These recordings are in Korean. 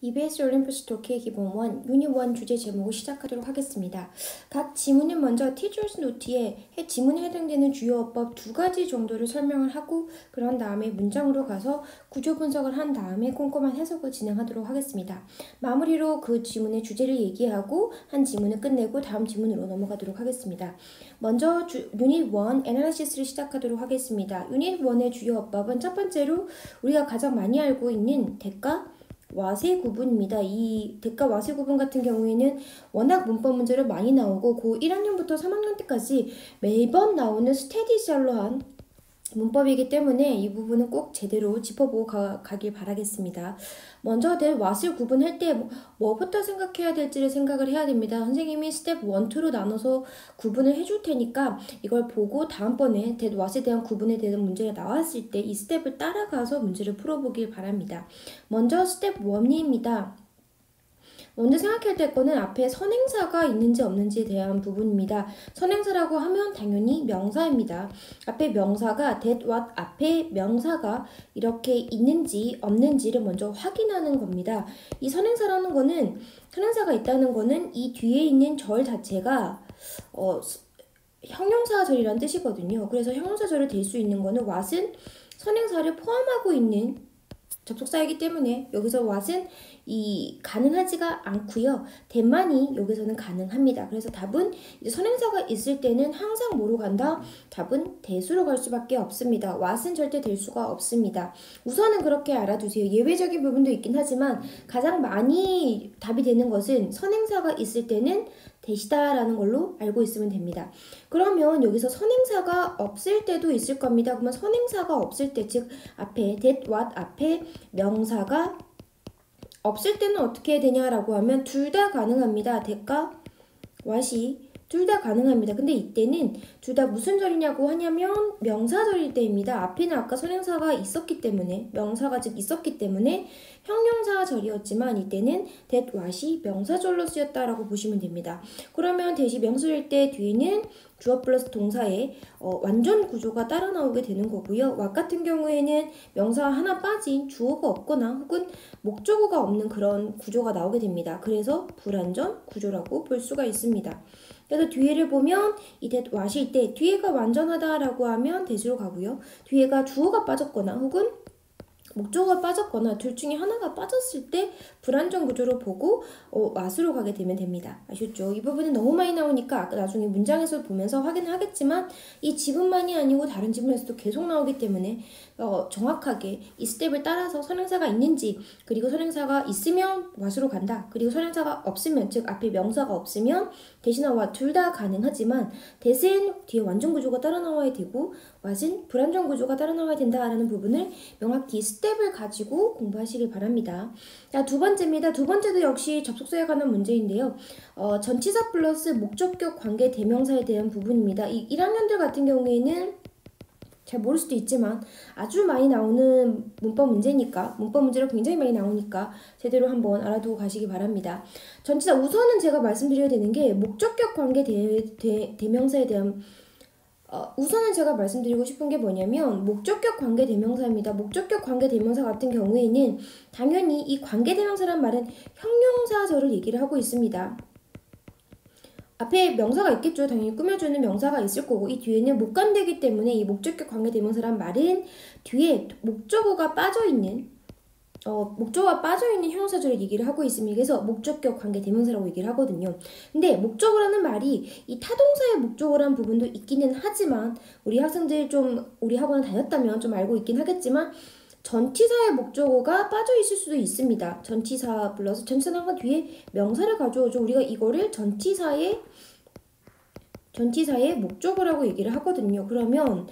EBS 올림푸스 독해 기본 1, 유닛 1 주제 제목을 시작하도록 하겠습니다. 각 지문은 먼저 Teacher's Note에 지문에 해당되는 주요 어법 2가지 정도를 설명을 하고 그런 다음에 문장으로 가서 구조 분석을 한 다음에 꼼꼼한 해석을 진행하도록 하겠습니다. 마무리로 그 지문의 주제를 얘기하고 한 지문을 끝내고 다음 지문으로 넘어가도록 하겠습니다. 먼저 유닛 1 애널리시스를 시작하도록 하겠습니다. 유닛 1의 주요 어법은 첫 번째로 우리가 가장 많이 알고 있는 대가 와세 구분입니다. 이 대가 와세 구분 같은 경우에는 워낙 문법 문제를 많이 나오고 고 1학년부터 3학년 때까지 매번 나오는 스테디셀러한 문법이기 때문에 이 부분은 꼭 제대로 짚어보고 가길 바라겠습니다. 먼저 될 왓을 구분할 때 뭐부터 생각해야 될지를 생각을 해야 됩니다. 선생님이 스텝 1, 2로 나눠서 구분을 해줄 테니까 이걸 보고 다음번에 that what에 대한 구분에 대한 문제가 나왔을 때 이 스텝을 따라가서 문제를 풀어보길 바랍니다. 먼저 스텝 1입니다. 먼저 생각해야 될 거는 앞에 선행사가 있는지 없는지에 대한 부분입니다. 선행사라고 하면 당연히 명사입니다. 앞에 명사가 that, what 앞에 명사가 이렇게 있는지 없는지를 먼저 확인하는 겁니다. 이 선행사라는 거는 선행사가 있다는 거는 이 뒤에 있는 절 자체가 형용사절이라는 뜻이거든요. 그래서 형용사절이 될 수 있는 거는 what은 선행사를 포함하고 있는 접속사이기 때문에 여기서 what은 가능하지가 않고요. 대만이 여기서는 가능합니다. 그래서 답은 이제 선행사가 있을 때는 항상 뭐로 간다? 답은 대수로 갈 수밖에 없습니다. what은 절대 될 수가 없습니다. 우선은 그렇게 알아두세요. 예외적인 부분도 있긴 하지만 가장 많이 답이 되는 것은 선행사가 있을 때는 대시다라는 걸로 알고 있으면 됩니다. 그러면 여기서 선행사가 없을 때도 있을 겁니다. 그러면 선행사가 없을 때, 즉 앞에 that, what 앞에 명사가 없을 때는 어떻게 해야 되냐라고 하면 둘 다 가능합니다. that과 what이 둘 다 가능합니다. 근데 이때는 둘 다 무슨 절이냐고 하냐면 명사절일 때입니다. 앞에는 아까 선행사가 있었기 때문에 명사가 즉 있었기 때문에 형용사절이었지만 이때는 that what이 명사절로 쓰였다라고 보시면 됩니다. 그러면 대시 명사절 때 뒤에는 주어 플러스 동사의 완전 구조가 따라 나오게 되는 거고요. what 같은 경우에는 명사 하나 빠진 주어가 없거나 혹은 목적어가 없는 그런 구조가 나오게 됩니다. 그래서 불완전 구조라고 볼 수가 있습니다. 그래서 뒤에를 보면 이 that what일 때 뒤에가 완전하다라고 하면 대수로 가고요. 뒤에가 주어가 빠졌거나 혹은 목적어가 빠졌거나 둘 중에 하나가 빠졌을 때 불완전 구조로 보고 what으로 가게 되면 됩니다. 아셨죠? 이 부분은 너무 많이 나오니까 아까 나중에 문장에서 보면서 확인을 하겠지만 이 지문만이 아니고 다른 지문에서도 계속 나오기 때문에 정확하게 이 스텝을 따라서 선행사가 있는지 그리고 선행사가 있으면 what으로 간다. 그리고 선행사가 없으면 즉 앞에 명사가 없으면 대신에 what 둘 다 가능하지만 that은 뒤에 완전 구조가 따라 나와야 되고 what은 불완전 구조가 따라 나와야 된다라는 부분을 명확히 스텝을 가지고 공부하시길 바랍니다. 자, 두 번째입니다. 두 번째도 역시 접속사에 관한 문제인데요. 전치사 플러스 목적격 관계 대명사에 대한 부분입니다. 이 1학년들 같은 경우에는 잘 모를 수도 있지만 아주 많이 나오는 문법 문제니까 문법 문제로 굉장히 많이 나오니까 제대로 한번 알아두고 가시기 바랍니다. 전치사 우선은 제가 말씀드려야 되는 게 목적격 관계 대명사에 대한 우선은 제가 말씀드리고 싶은 게 뭐냐면 목적격 관계 대명사입니다. 목적격 관계 대명사 같은 경우에는 당연히 이 관계 대명사란 말은 형용사절을 얘기를 하고 있습니다. 앞에 명사가 있겠죠. 당연히 꾸며주는 명사가 있을 거고 이 뒤에는 목관되기 때문에 이 목적격 관계 대명사란 말은 뒤에 목적어가 빠져있는 형용사절을 얘기를 하고 있습니다. 그래서 목적격 관계 대명사라고 얘기를 하거든요. 근데 목적어라는 말이 이 타동사의 목적어라는 부분도 있기는 하지만 우리 학생들 우리 학원을 다녔다면 좀 알고 있긴 하겠지만 전치사의 목적어가 빠져 있을 수도 있습니다. 전치사 플러스 전치사는 항상 뒤에 명사를 가져오죠. 우리가 이거를 전치사의 목적어라고 얘기를 하거든요. 그러면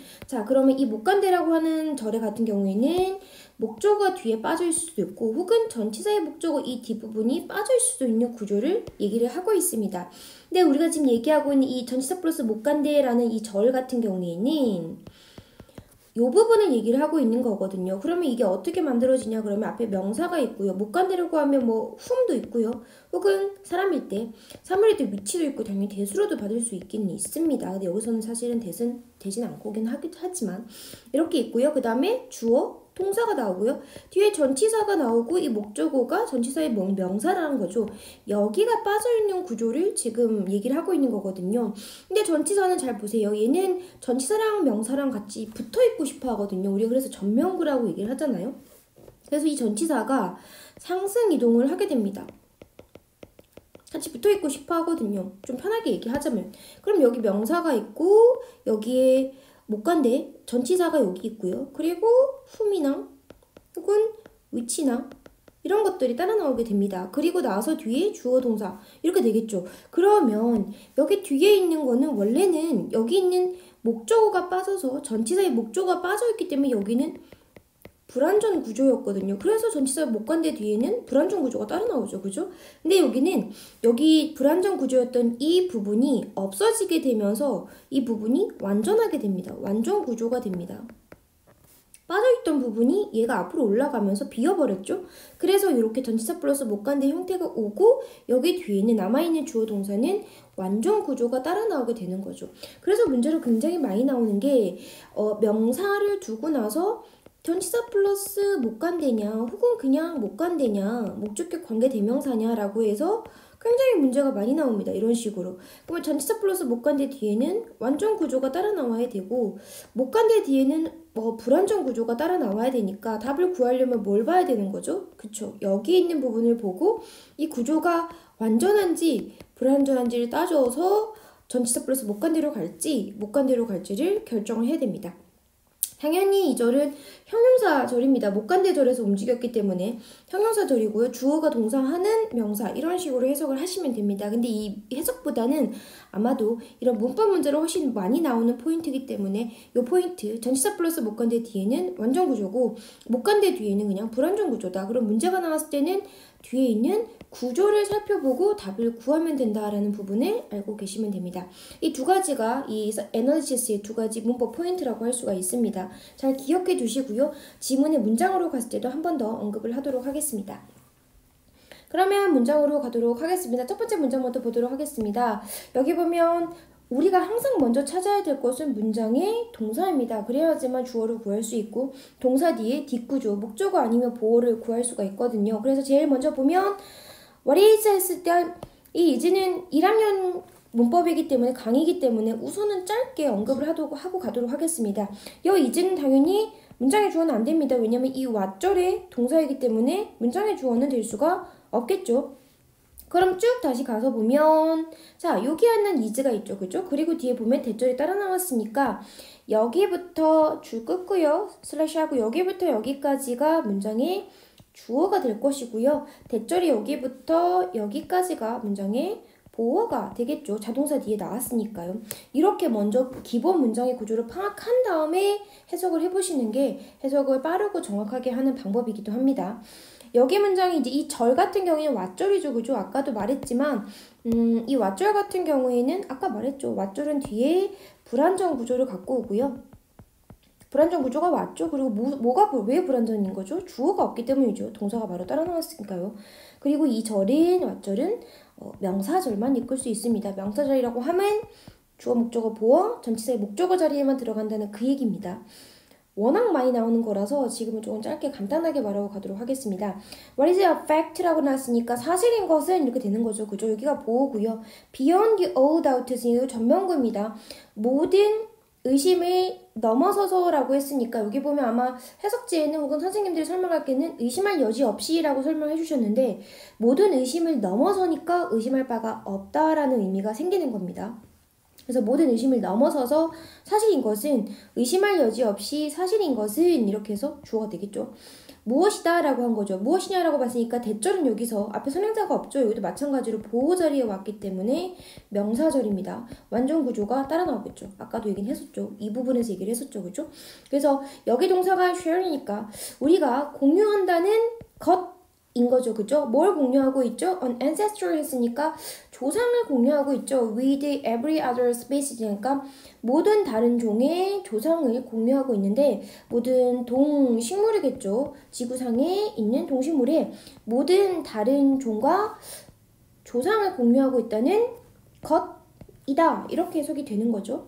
이 목간대라고 하는 절의 같은 경우에는 목적어가 뒤에 빠져 있을 수도 있고 혹은 전치사의 목적어 이 뒷부분이 빠져 있을 수도 있는 구조를 얘기를 하고 있습니다. 근데 우리가 지금 얘기하고 있는 이 전치사 플러스 목간대라는 이 절 같은 경우에는 이 부분을 얘기를 하고 있는 거거든요. 그러면 이게 어떻게 만들어지냐 그러면 앞에 명사가 있고요. 목간대라고 하면 whom도 있고요. 혹은 사람일 때, 사물일 때 위치도 있고 당연히 대수로도 받을 수 있긴 있습니다. 근데 여기서는 사실은 대신 않고긴 하지만 이렇게 있고요. 그 다음에 주어, 동사가 나오고요. 뒤에 전치사가 나오고 이 목적어가 전치사의 명사라는 거죠. 여기가 빠져있는 구조를 지금 얘기를 하고 있는 거거든요. 근데 전치사는 잘 보세요. 얘는 전치사랑 명사랑 같이 붙어있고 싶어 하거든요. 우리가 그래서 전명구라고 얘기를 하잖아요. 그래서 이 전치사가 상승 이동을 하게 됩니다. 같이 붙어있고 싶어 하거든요. 좀 편하게 얘기하자면. 그럼 여기 명사가 있고 여기에 목간대 전치사가 여기 있고요. 그리고 whom이나 혹은 which나 이런 것들이 따라 나오게 됩니다. 그리고 나서 뒤에 주어 동사 이렇게 되겠죠. 그러면 여기 뒤에 있는 거는 원래는 여기 있는 목적어가 빠져서 전치사의 목적어가 빠져있기 때문에 여기는 불완전 구조였거든요. 그래서 전치사 목간대 뒤에는 불완전 구조가 따라 나오죠. 그죠? 근데 여기는 여기 불완전 구조였던 이 부분이 없어지게 되면서 이 부분이 완전하게 됩니다. 완전 구조가 됩니다. 빠져있던 부분이 얘가 앞으로 올라가면서 비어버렸죠. 그래서 이렇게 전치사 플러스 목간대 형태가 오고 여기 뒤에는 남아있는 주어 동사는 완전 구조가 따라 나오게 되는 거죠. 그래서 문제로 굉장히 많이 나오는 게 명사를 두고 나서 전치사 플러스 목간대냐 혹은 그냥 목간대냐 목적격 관계 대명사냐 라고 해서 굉장히 문제가 많이 나옵니다. 이런 식으로. 그러면 전치사 플러스 목간대 뒤에는 완전 구조가 따라 나와야 되고 목간대 뒤에는 불완전 구조가 따라 나와야 되니까 답을 구하려면 뭘 봐야 되는 거죠? 그쵸? 여기 있는 부분을 보고 이 구조가 완전한지 불완전한지를 따져서 전치사 플러스 목간대로 갈지 목간대로 갈지를 결정을 해야 됩니다. 당연히 이 절은 형용사절입니다. 목간대절에서 움직였기 때문에 형용사절이고요. 주어가 동사하는 명사 이런 식으로 해석을 하시면 됩니다. 근데 이 해석보다는 아마도 이런 문법 문제로 훨씬 많이 나오는 포인트이기 때문에 이 포인트 전치사 플러스 목간대 뒤에는 완전 구조고 목간대 뒤에는 그냥 불완전 구조다. 그럼 문제가 나왔을 때는 뒤에 있는 구조를 살펴보고 답을 구하면 된다라는 부분을 알고 계시면 됩니다. 이 두 가지가 이 애널리시스의 두 가지 문법 포인트라고 할 수가 있습니다. 잘 기억해 두시고요. 지문의 문장으로 갔을 때도 한 번 더 언급을 하도록 하겠습니다. 그러면 문장으로 가도록 하겠습니다. 첫 번째 문장부터 보도록 하겠습니다. 여기 보면 우리가 항상 먼저 찾아야 될 것은 문장의 동사입니다. 그래야지만 주어를 구할 수 있고 동사 뒤에 뒷구조, 목적어 아니면 보어를 구할 수가 있거든요. 그래서 제일 먼저 보면 what is 했을 때 이 이지는 1학년 문법이기 때문에 강의이기 때문에 우선은 짧게 언급을 하고 가도록 하겠습니다. 이 이지는 당연히 문장의 주어는 안 됩니다. 왜냐면 이 what절의 동사이기 때문에 문장의 주어는 될 수가 없겠죠. 그럼 쭉 다시 가서 보면 자 여기 하는 is가 있죠. 그죠? 그리고 뒤에 보면 대절이 따라 나왔으니까 여기부터 줄 긋고요. 슬래시 하고 여기부터 여기까지가 문장의 주어가 될 것이고요. 대절이 여기부터 여기까지가 문장의 보어가 되겠죠. 자동사 뒤에 나왔으니까요. 이렇게 먼저 기본 문장의 구조를 파악한 다음에 해석을 해보시는 게 해석을 빠르고 정확하게 하는 방법이기도 합니다. 여기 문장이 이제 이 절 같은 경우에는 왓절이죠. 그죠? 아까도 말했지만 이 왓절 같은 경우에는 아까 말했죠. 왓절은 뒤에 불완전 구조를 갖고 오고요. 불완전 구조가 왔죠. 그리고 뭐가 왜 불완전인 거죠? 주어가 없기 때문이죠. 동사가 바로 따라 나왔으니까요. 그리고 이 절은 왓절은 명사절만 이끌 수 있습니다. 명사절이라고 하면 주어, 목적어, 보어, 전치사의 목적어 자리에만 들어간다는 그 얘기입니다. 워낙 많이 나오는 거라서 지금은 조금 짧게 간단하게 말하고 가도록 하겠습니다. What is a fact라고 나왔으니까 사실인 것은 이렇게 되는 거죠. 그죠? 여기가 보어고요. Beyond all doubt는 전명구입니다. 모든 의심을 넘어서서라고 했으니까 여기 보면 아마 해석지에는 혹은 선생님들이 설명할 때는 의심할 여지 없이라고 설명해 주셨는데 모든 의심을 넘어서니까 의심할 바가 없다라는 의미가 생기는 겁니다. 그래서 모든 의심을 넘어서서 사실인 것은 의심할 여지 없이 사실인 것은 이렇게 해서 주어가 되겠죠. 무엇이다 라고 한 거죠. 무엇이냐라고 봤으니까 대절은 여기서 앞에 선행사가 없죠. 여기도 마찬가지로 보호 자리에 왔기 때문에 명사절입니다. 완전 구조가 따라 나오겠죠. 아까도 얘기는 했었죠. 이 부분에서 얘기를 했었죠. 그죠? 그래서 여기 동사가 share이니까 우리가 공유한다는 것인 거죠. 그죠? 뭘 공유하고 있죠? An ancestral 했으니까 조상을 공유하고 있죠. With every other species니까 모든 다른 종의 조상을 공유하고 있는데 모든 동식물이겠죠. 지구상에 있는 동식물의 모든 다른 종과 조상을 공유하고 있다는 것이다. 이렇게 해석이 되는 거죠.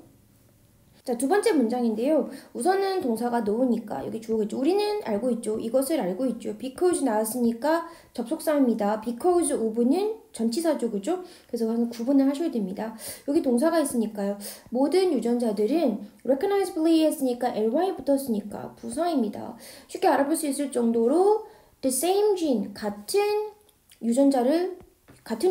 자, 두 번째 문장인데요. 우선은 동사가 know니까 여기 주어겠죠. 우리는 알고 있죠. 이것을 알고 있죠. because 나왔으니까 접속사입니다. because of는 전치사죠. 그죠? 그래서 항상 구분을 하셔야 됩니다. 여기 동사가 있으니까요. 모든 유전자들은 recognizably 했으니까 ly 붙었으니까 부사입니다. 쉽게 알아볼 수 있을 정도로 the same gene, 같은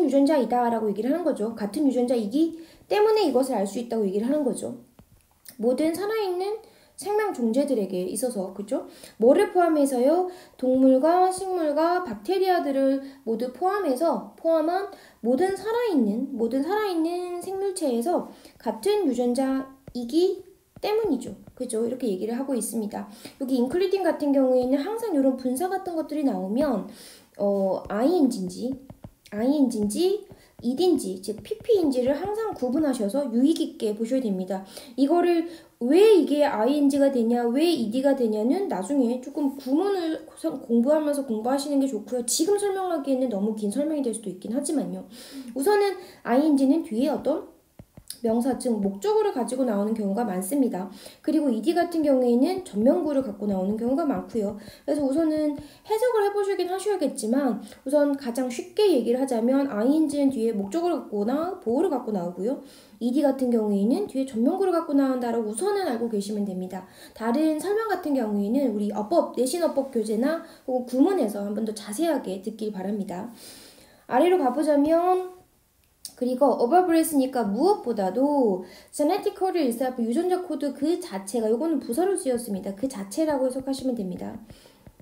유전자이다 라고 얘기를 하는 거죠. 같은 유전자이기 때문에 이것을 알 수 있다고 얘기를 하는 거죠. 모든 살아있는 생명 종재들에게 있어서, 그죠? 뭐를 포함해서요? 동물과 식물과 박테리아들을 모두 포함한 모든 살아있는 생물체에서 같은 유전자이기 때문이죠. 그죠? 이렇게 얘기를 하고 있습니다. 여기 including 같은 경우에는 항상 이런 분사 같은 것들이 나오면 ing인지 id인지 즉 pp인지를 항상 구분하셔서 유의 깊게 보셔야 됩니다. 이거를 왜 이게 ing가 되냐, 왜 ed가 되냐는 나중에 조금 구문을 공부하면서 공부하시는 게 좋고요. 지금 설명하기에는 너무 긴 설명이 될 수도 있긴 하지만요. 우선은 ing는 뒤에 어떤 명사, 즉 목적어를 가지고 나오는 경우가 많습니다. 그리고 ed 같은 경우에는 전면구를 갖고 나오는 경우가 많고요. 그래서 우선은 해석을 해보시긴 하셔야겠지만 우선 가장 쉽게 얘기를 하자면 ing는 뒤에 목적어를 갖거나 보어를 갖고 나오고요. ed 같은 경우에는 뒤에 전면구를 갖고 나온다라고 우선은 알고 계시면 됩니다. 다른 설명 같은 경우에는 우리 내신어법 교재나 혹은 구문에서 한 번 더 자세하게 듣길 바랍니다. 아래로 가보자면 그리고 above 했으니까 무엇보다도 genetic code itself, 유전자 코드 그 자체가, 요거는 부사로 쓰였습니다. 그 자체라고 해석하시면 됩니다.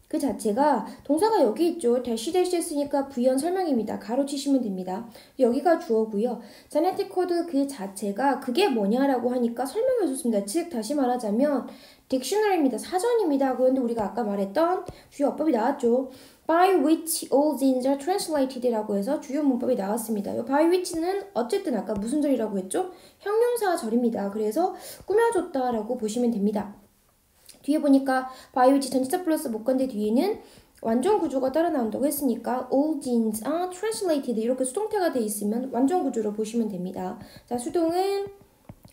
그 자체가 동사가 여기 있죠. dash 했으니까 부연 설명입니다. 가로 치시면 됩니다. 여기가 주어고요. genetic code 그 자체가 그게 뭐냐라고 하니까 설명해 줬습니다. 즉 다시 말하자면 딕셔너리입니다. 사전입니다. 그런데 우리가 아까 말했던 주요 어법이 나왔죠. by which all genes are translated라고 해서 주요 문법이 나왔습니다. 이 by which는 어쨌든 아까 무슨 절이라고 했죠? 형용사 절입니다. 그래서 꾸며줬다라고 보시면 됩니다. 뒤에 보니까 by which 전치사 플러스 목건대 뒤에는 완전 구조가 따라 나온다고 했으니까 all genes are translated 이렇게 수동태가 돼 있으면 완전 구조로 보시면 됩니다. 자, 수동은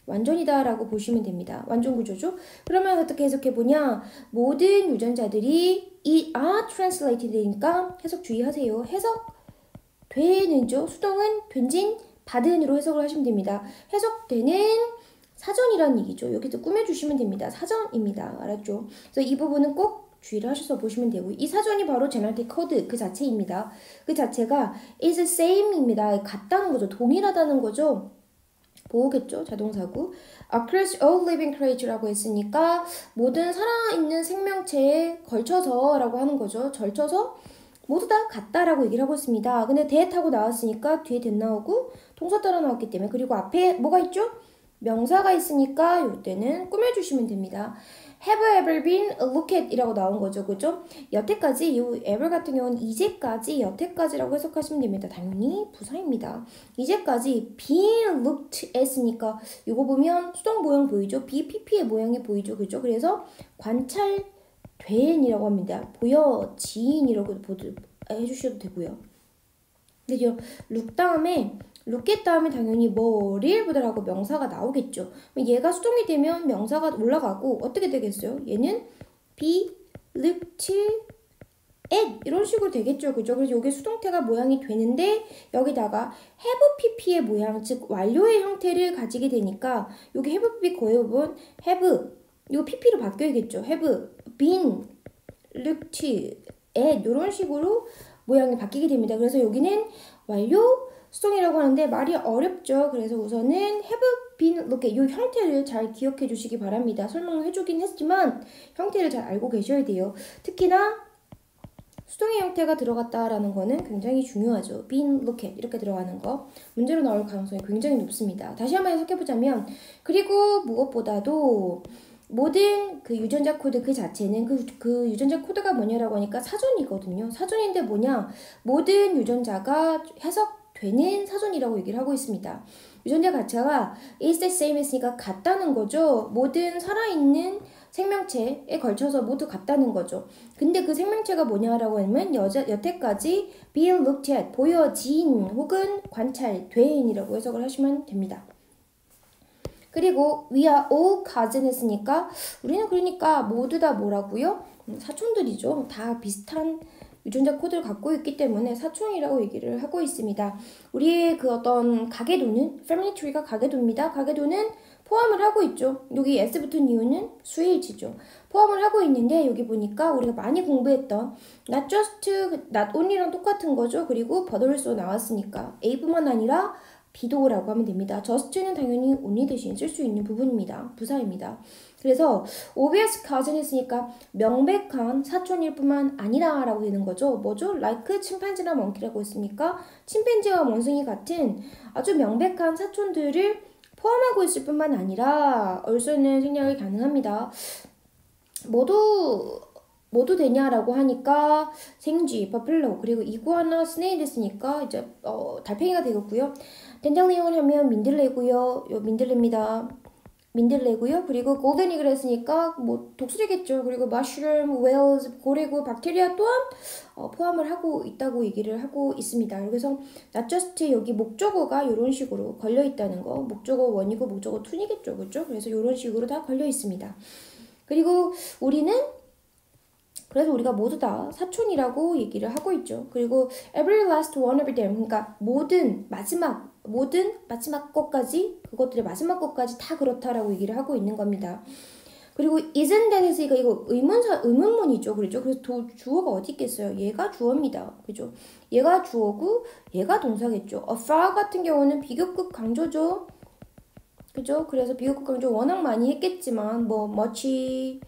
완전이다 라고 보시면 됩니다. 완전 구조죠. 그러면 어떻게 해석해보냐, 모든 유전자들이 are translated 되니까 해석 주의하세요. 해석되는죠. 수동은 된진 받은으로 해석을 하시면 됩니다. 해석되는 사전이라는 얘기죠. 여기서 꾸며주시면 됩니다. 사전입니다. 알았죠? 그래서 이 부분은 꼭 주의를 하셔서 보시면 되고, 이 사전이 바로 genetic code 그 자체입니다. 그 자체가 is the same입니다. 같다는 거죠. 동일하다는 거죠. 보호겠죠. 자동사고. across all living creature라고 했으니까 모든 살아있는 생명체에 걸쳐서 라고 하는 거죠. 절쳐서 모두 다 같다라고 얘기를 하고 있습니다. 근데 that 하고 나왔으니까 뒤에 that 나오고 동사 따라 나왔기 때문에, 그리고 앞에 뭐가 있죠? 명사가 있으니까 이때는 꾸며주시면 됩니다. have ever been looked at 이라고 나온 거죠. 그죠? 여태까지, 이 ever 같은 경우는 이제까지, 여태까지라고 해석하시면 됩니다. 당연히 부사입니다. 이제까지 been looked at으니까 이거 보면 수동 모양 보이죠? BPP의 모양이 보이죠. 그죠? 그래서 관찰된이라고 합니다. 보여진이라고 해주셔도 되고요. 근데 look 다음에 look 다음에 당연히 뭐를 보다라고 명사가 나오겠죠. 얘가 수동이 되면 명사가 올라가고 어떻게 되겠어요? 얘는 be looked at 이런 식으로 되겠죠. 그죠? 그래서 이게 수동태가 모양이 되는데 여기다가 have pp의 모양, 즉 완료의 형태를 가지게 되니까 여기 have pp 거의 부분 have 이거 pp로 바뀌어야겠죠. have been looked at 이런 식으로 모양이 바뀌게 됩니다. 그래서 여기는 완료 수동이라고 하는데 말이 어렵죠. 그래서 우선은 have been looked at 이 형태를 잘 기억해 주시기 바랍니다. 설명을 해주긴 했지만 형태를 잘 알고 계셔야 돼요. 특히나 수동의 형태가 들어갔다라는 거는 굉장히 중요하죠. been looked at 이렇게 들어가는 거 문제로 나올 가능성이 굉장히 높습니다. 다시 한번 해석해보자면, 그리고 무엇보다도 모든 그 유전자 코드 그 자체는 그 유전자 코드가 뭐냐라고 하니까 사전이거든요. 사전인데 뭐냐? 모든 유전자가 해석되는 사전이라고 얘기를 하고 있습니다. 유전자 가치가 is the same 했으니까 같다는 거죠. 모든 살아있는 생명체에 걸쳐서 모두 같다는 거죠. 근데 그 생명체가 뭐냐라고 하면 여태까지 be looked at, 보여진 혹은 관찰된이라고 해석을 하시면 됩니다. 그리고 we are all cousin 했으니까 우리는 그러니까 모두 다 뭐라고요? 사촌들이죠. 다 비슷한 유전자 코드를 갖고 있기 때문에 사촌이라고 얘기를 하고 있습니다. 우리의 그 어떤 가계도는 패밀리 트리가 가계도입니다. 가계도는 포함을 하고 있죠. 여기 S 붙은 이유는 수일치죠. 포함을 하고 있는데 여기 보니까 우리가 많이 공부했던 not just, not only랑 똑같은 거죠. 그리고 but also 나왔으니까 A뿐만 아니라 B도라고 하면 됩니다. just는 당연히 only 대신 쓸 수 있는 부분입니다. 부사입니다. 그래서 obvious cousin 했으니까 명백한 사촌일 뿐만 아니라 라고 되는 거죠. 뭐죠? like 침팬지나 멍키라고 했으니까 침팬지와 원숭이 같은 아주 명백한 사촌들을 포함하고 있을 뿐만 아니라 also는 생략이 가능합니다. 모두 되냐라고 하니까 생쥐, 버플로, 그리고 이구아나, 스네일 했으니까 이제 달팽이가 되겠고요. 덴젤리온 하면 민들레고요. 민들레입니다. 민들레고요. 그리고 골든 이글 했으니까 뭐 독수리겠죠. 그리고 머쉬룸, 웨일즈, 고래고, 박테리아 또한 포함을 하고 있다고 얘기를 하고 있습니다. 그래서 not just 여기 목적어가 이런 식으로 걸려 있다는 거. 목적어 1이고 목적어 2이겠죠. 그렇죠? 그래서 이런 식으로 다 걸려 있습니다. 그리고 그래서 우리가 모두 다 사촌이라고 얘기를 하고 있죠. 그리고 every last one of them, 그러니까 모든 마지막 것까지, 그것들의 마지막 것까지 다 그렇다라고 얘기를 하고 있는 겁니다. 그리고 isn't that 이거 의문문이죠. 그렇죠? 그래서 주어가 어디 있겠어요? 얘가 주어입니다. 그죠? 얘가 주어고 얘가 동사겠죠. a far 같은 경우는 비교급 강조죠. 그죠? 그래서 비교급 강조 워낙 많이 했겠지만 뭐 much,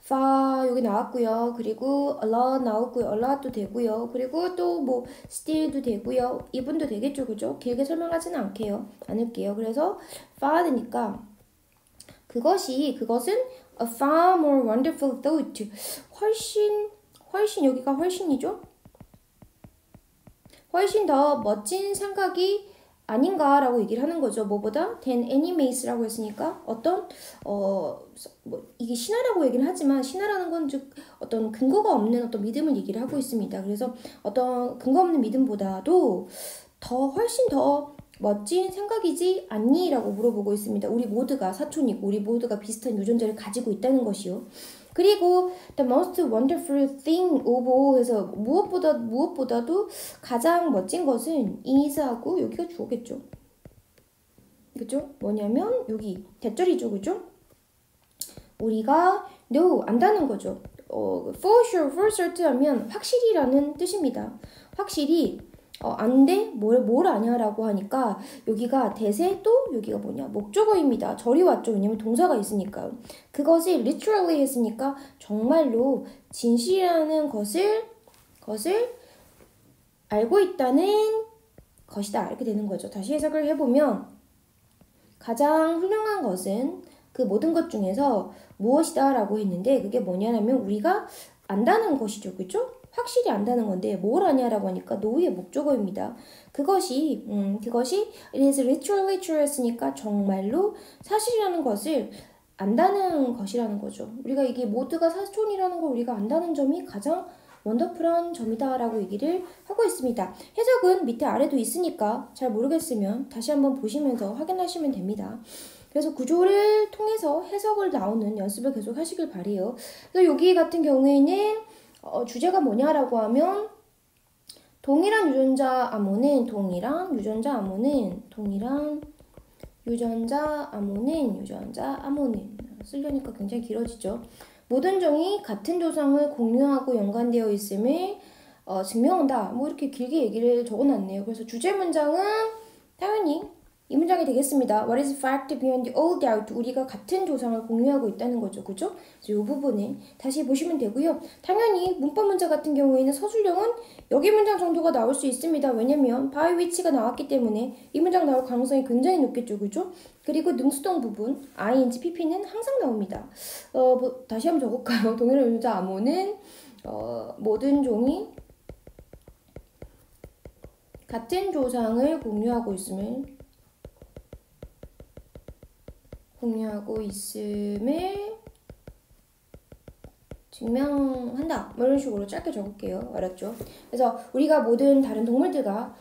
far 여기 나왔고요. 그리고 a lot 나왔고요. a lot도 되고요. 그리고 또 뭐 still도 되고요. even도 되겠죠. 그죠? 길게 설명하지는 않을게요. 그래서 far 되니까 그것은 a far more wonderful thought. 훨씬 여기가 훨씬이죠? 훨씬 더 멋진 생각이 아닌가라고 얘기를 하는 거죠. 뭐보다 than any mace라고 했으니까 어떤 이게 신화라고 얘기는 하지만 신화라는 건 즉 어떤 근거가 없는 어떤 믿음을 얘기를 하고 있습니다. 그래서 어떤 근거 없는 믿음보다도 훨씬 더 멋진 생각이지 않니? 라고 물어보고 있습니다. 우리 모두가 사촌이고 우리 모두가 비슷한 유전자를 가지고 있다는 것이요. 그리고 the most wonderful thing of all 해서 무엇보다도 가장 멋진 것은 is하고 여기가 주어겠죠. 그죠? 뭐냐면 여기 대절이죠. 그죠? 우리가 no 안다는 거죠. for sure, for certain 하면 확실히라는 뜻입니다. 확실히 안 돼? 뭘 아냐라고 하니까 여기가 대세 또 여기가 뭐냐? 목적어입니다. 절이 왔죠. 왜냐면 동사가 있으니까요. 그것이 literally 했으니까 정말로 진실이라는 것을 알고 있다는 것이다. 이렇게 되는 거죠. 다시 해석을 해보면 가장 훌륭한 것은 그 모든 것 중에서 무엇이다 라고 했는데 그게 뭐냐면 우리가 안다는 것이죠. 그죠? 확실히 안다는 건데 뭘 아냐라고 하니까 노의 목적어입니다. 그것이 it is literally true 했으니까 정말로 사실이라는 것을 안다는 것이라는 거죠. 우리가 이게 모두가 사촌이라는 걸 우리가 안다는 점이 가장 원더풀한 점이다 라고 얘기를 하고 있습니다. 해석은 밑에 아래도 있으니까 잘 모르겠으면 다시 한번 보시면서 확인하시면 됩니다. 그래서 구조를 통해서 해석을 나오는 연습을 계속 하시길 바래요. 그래서 여기 같은 경우에는 주제가 뭐냐라고 하면 동일한 유전자 암호는 쓰려니까 굉장히 길어지죠. 모든 종이 같은 조상을 공유하고 연관되어 있음을 증명한다. 뭐 이렇게 길게 얘기를 적어놨네요. 그래서 주제 문장은 당연히 이 문장이 되겠습니다. What is fact beyond all doubt? 우리가 같은 조상을 공유하고 있다는 거죠. 그죠? 그래서 이 부분을 다시 보시면 되고요. 당연히 문법 문제 같은 경우에는 서술형은 여기 문장 정도가 나올 수 있습니다. 왜냐면 by which가 나왔기 때문에 이 문장 나올 가능성이 굉장히 높겠죠. 그죠? 그리고 능수동 부분 ing, pp는 항상 나옵니다. 다시 한번 적을까요? 동일한 유전자 암호는 모든 종이 같은 조상을 공유하고 있음을 증명한다. 뭐 이런 식으로 짧게 적을게요. 알았죠? 그래서 우리가 모든 다른 동물들과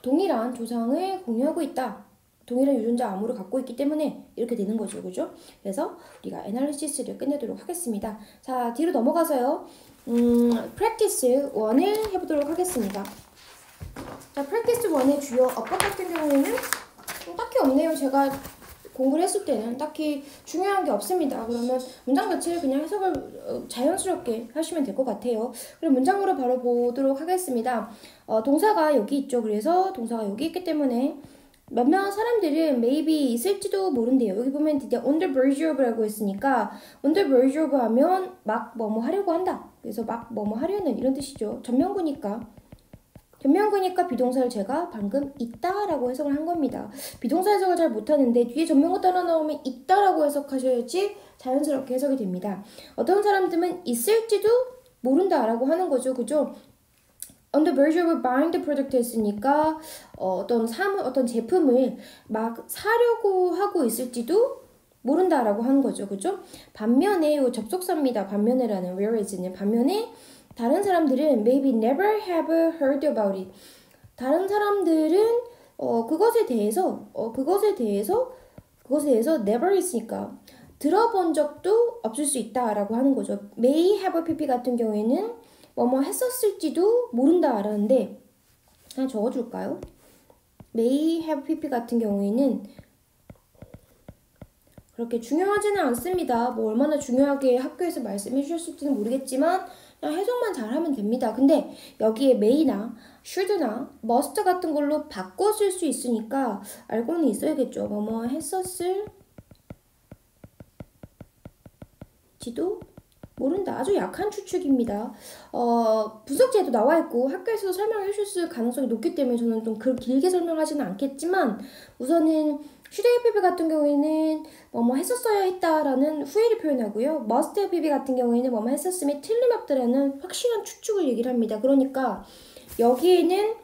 동일한 조상을 공유하고 있다. 동일한 유전자 암호를 갖고 있기 때문에 이렇게 되는 거죠. 그죠? 그래서 우리가 애널리시스를 끝내도록 하겠습니다. 자, 뒤로 넘어가서요. practice 1을 해보도록 하겠습니다. 자, practice 1의 주요 어법 같은 경우에는 딱히 없네요. 제가 공부를 했을 때는 딱히 중요한 게 없습니다. 그러면 문장 자체를 그냥 해석을 자연스럽게 하시면 될 것 같아요. 그럼 문장으로 바로 보도록 하겠습니다. 동사가 여기 있죠. 그래서 동사가 여기 있기 때문에 몇몇 사람들은 maybe 있을지도 모른대요. 여기 보면 드디어 on the verge of라고 했으니까 on the verge of 하면 막 뭐뭐 하려고 한다. 그래서 막 뭐뭐 하려는 이런 뜻이죠. 전면구니까 비동사를 제가 방금 있다라고 해석을 한 겁니다. 비동사 해석을 잘 못하는데 뒤에 전면구 따라 나오면 있다라고 해석하셔야지 자연스럽게 해석이 됩니다. 어떤 사람들은 있을지도 모른다라고 하는 거죠. 그죠? On the verge of buying the product 했으니까 어떤 제품을 막 사려고 하고 있을지도 모른다라고 하는 거죠. 그죠? 반면에 이 접속사입니다. 반면에라는 whereas는 반면에 다른 사람들은 maybe never have heard about it. 다른 사람들은 그것에 대해서 never 있으니까 들어본 적도 없을 수 있다라고 하는 거죠. may have pp 같은 경우에는 뭐뭐 했었을지도 모른다라는데 하나 적어줄까요? may have pp 같은 경우에는 그렇게 중요하지는 않습니다. 뭐 얼마나 중요하게 학교에서 말씀해 주셨을지는 모르겠지만 그냥 해석만 잘하면 됩니다. 근데 여기에 may나 should나 must 같은 걸로 바꿔 쓸 수 있으니까 알고는 있어야겠죠. 뭐뭐 했었을지도 모른다. 아주 약한 추측입니다. 분석지에도 나와 있고 학교에서도 설명해 주실 가능성이 높기 때문에 저는 좀 길게 설명하지는 않겠지만 우선은 should have been 같은 경우에는 뭐뭐 했었어야 했다라는 후회를 표현하고요. must have been 같은 경우에는 뭐뭐 했었음에 틀림없다라는 확실한 추측을 얘기를 합니다. 그러니까 여기에는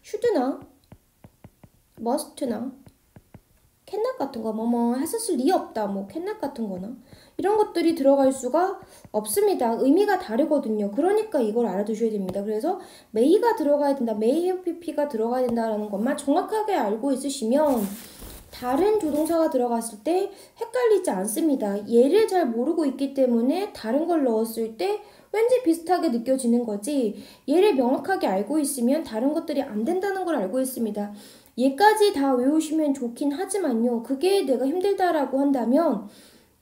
should나 must나 cannot 같은 거 뭐뭐 했었을 리 없다 뭐 cannot 같은 거나 이런 것들이 들어갈 수가 없습니다. 의미가 다르거든요. 그러니까 이걸 알아두셔야 됩니다. 그래서 may가 들어가야 된다, may have pp가 들어가야 된다라는 것만 정확하게 알고 있으시면 다른 조동사가 들어갔을 때 헷갈리지 않습니다. 얘를 잘 모르고 있기 때문에 다른 걸 넣었을 때 왠지 비슷하게 느껴지는 거지 얘를 명확하게 알고 있으면 다른 것들이 안 된다는 걸 알고 있습니다. 얘까지 다 외우시면 좋긴 하지만요. 그게 내가 힘들다라고 한다면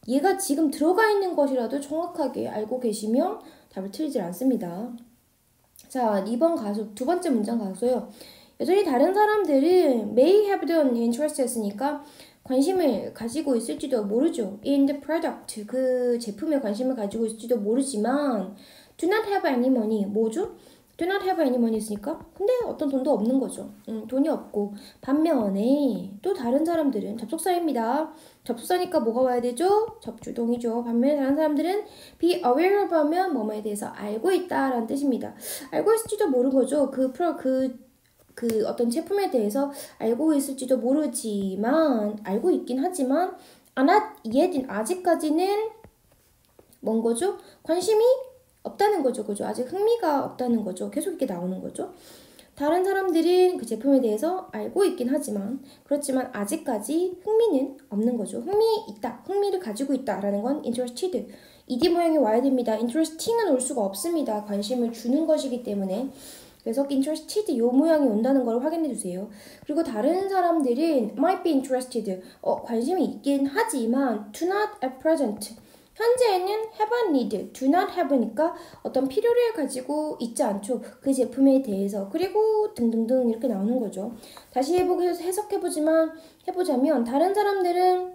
얘가 지금 들어가 있는 것이라도 정확하게 알고 계시면 답을 틀리질 않습니다. 자, 2번 가서 두 번째 문장 가서요. 여전히 다른 사람들은 may have done interest 했으니까 관심을 가지고 있을지도 모르죠. in the product, 그 제품에 관심을 가지고 있을지도 모르지만 do not have any money, 뭐죠? do not have any money 있으니까 근데 어떤 돈도 없는 거죠. 돈이 없고 반면에 또 다른 사람들은 접속사입니다. 접속사니까 뭐가 와야 되죠? 접주동이죠. 반면에 다른 사람들은 be aware of 하면 뭐뭐에 대해서 알고 있다라는 뜻입니다. 알고 있을지도 모르는 거죠. 그 어떤 제품에 대해서 알고 있을지도 모르지만 알고 있긴 하지만 not yet 아직까지는 뭔 거죠? 관심이 없다는 거죠. 그죠? 아직 흥미가 없다는 거죠. 계속 이렇게 나오는 거죠. 다른 사람들은 그 제품에 대해서 알고 있긴 하지만 그렇지만 아직까지 흥미는 없는 거죠. 흥미를 가지고 있다라는 건 interested. ed 모양이 와야 됩니다. interesting은 올 수가 없습니다. 관심을 주는 것이기 때문에. 그래서 interested 요 모양이 온다는 걸 확인해 주세요. 그리고 다른 사람들은 might be interested. 관심이 있긴 하지만 do not at present. 현재에는 have a need, do not have니까 어떤 필요를 가지고 있지 않죠. 그 제품에 대해서. 그리고 등등등 이렇게 나오는 거죠. 다시 해보자면 다른 사람들은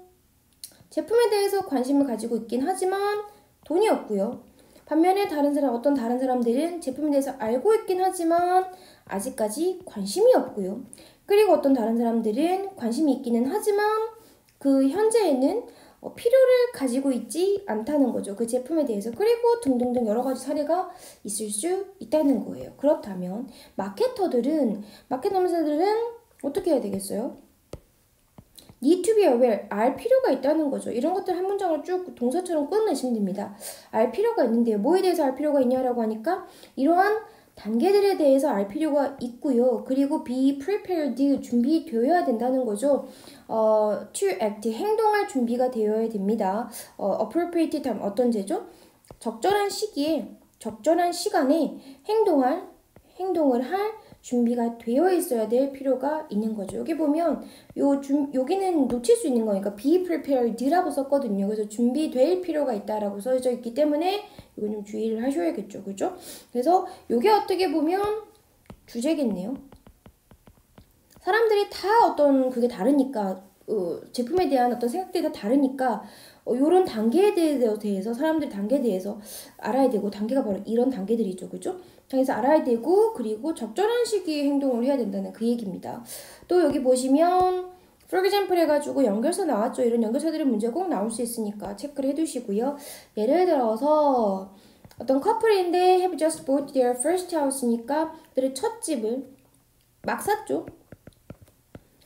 제품에 대해서 관심을 가지고 있긴 하지만 돈이 없고요. 반면에 어떤 다른 사람들은 제품에 대해서 알고 있긴 하지만 아직까지 관심이 없고요. 그리고 어떤 다른 사람들은 관심이 있기는 하지만 그 현재에는 필요를 가지고 있지 않다는 거죠. 그 제품에 대해서. 그리고 등등등 여러 가지 사례가 있을 수 있다는 거예요. 그렇다면 마케터들은 어떻게 해야 되겠어요? need to be aware, 알 필요가 있다는 거죠. 이런 것들 한 문장을 쭉 동사처럼 끊어내시면 됩니다. 알 필요가 있는데요. 뭐에 대해서 알 필요가 있냐라고 하니까 이러한 단계들에 대해서 알 필요가 있고요. 그리고 be prepared, 준비되어야 된다는 거죠. to act, 행동할 준비가 되어야 됩니다. appropriate time, 어떤 제죠? 적절한 시기에, 적절한 시간에 행동을 할 준비가 되어 있어야 될 필요가 있는 거죠. 여기 보면 여기는 놓칠 수 있는 거니까 be prepared라고 썼거든요. 그래서 준비될 필요가 있다라고 써져 있기 때문에 이건 좀 주의를 하셔야겠죠. 그죠? 그래서 이게 어떻게 보면 주제겠네요. 사람들이 다 어떤 그게 다르니까 제품에 대한 어떤 생각들이 다 다르니까 요런 단계에 대해서 사람들 단계에 대해서 알아야 되고, 단계가 바로 이런 단계들이죠. 그죠? 그래서 알아야 되고, 그리고 적절한 시기에 행동을 해야 된다는 그 얘기입니다. 또 여기 보시면 for example 해가지고 연결사 나왔죠. 이런 연결사들은 문제 꼭 나올 수 있으니까 체크를 해두시고요. 예를 들어서 어떤 커플인데 have just bought their first house니까 그들의 첫 집을 막 샀죠.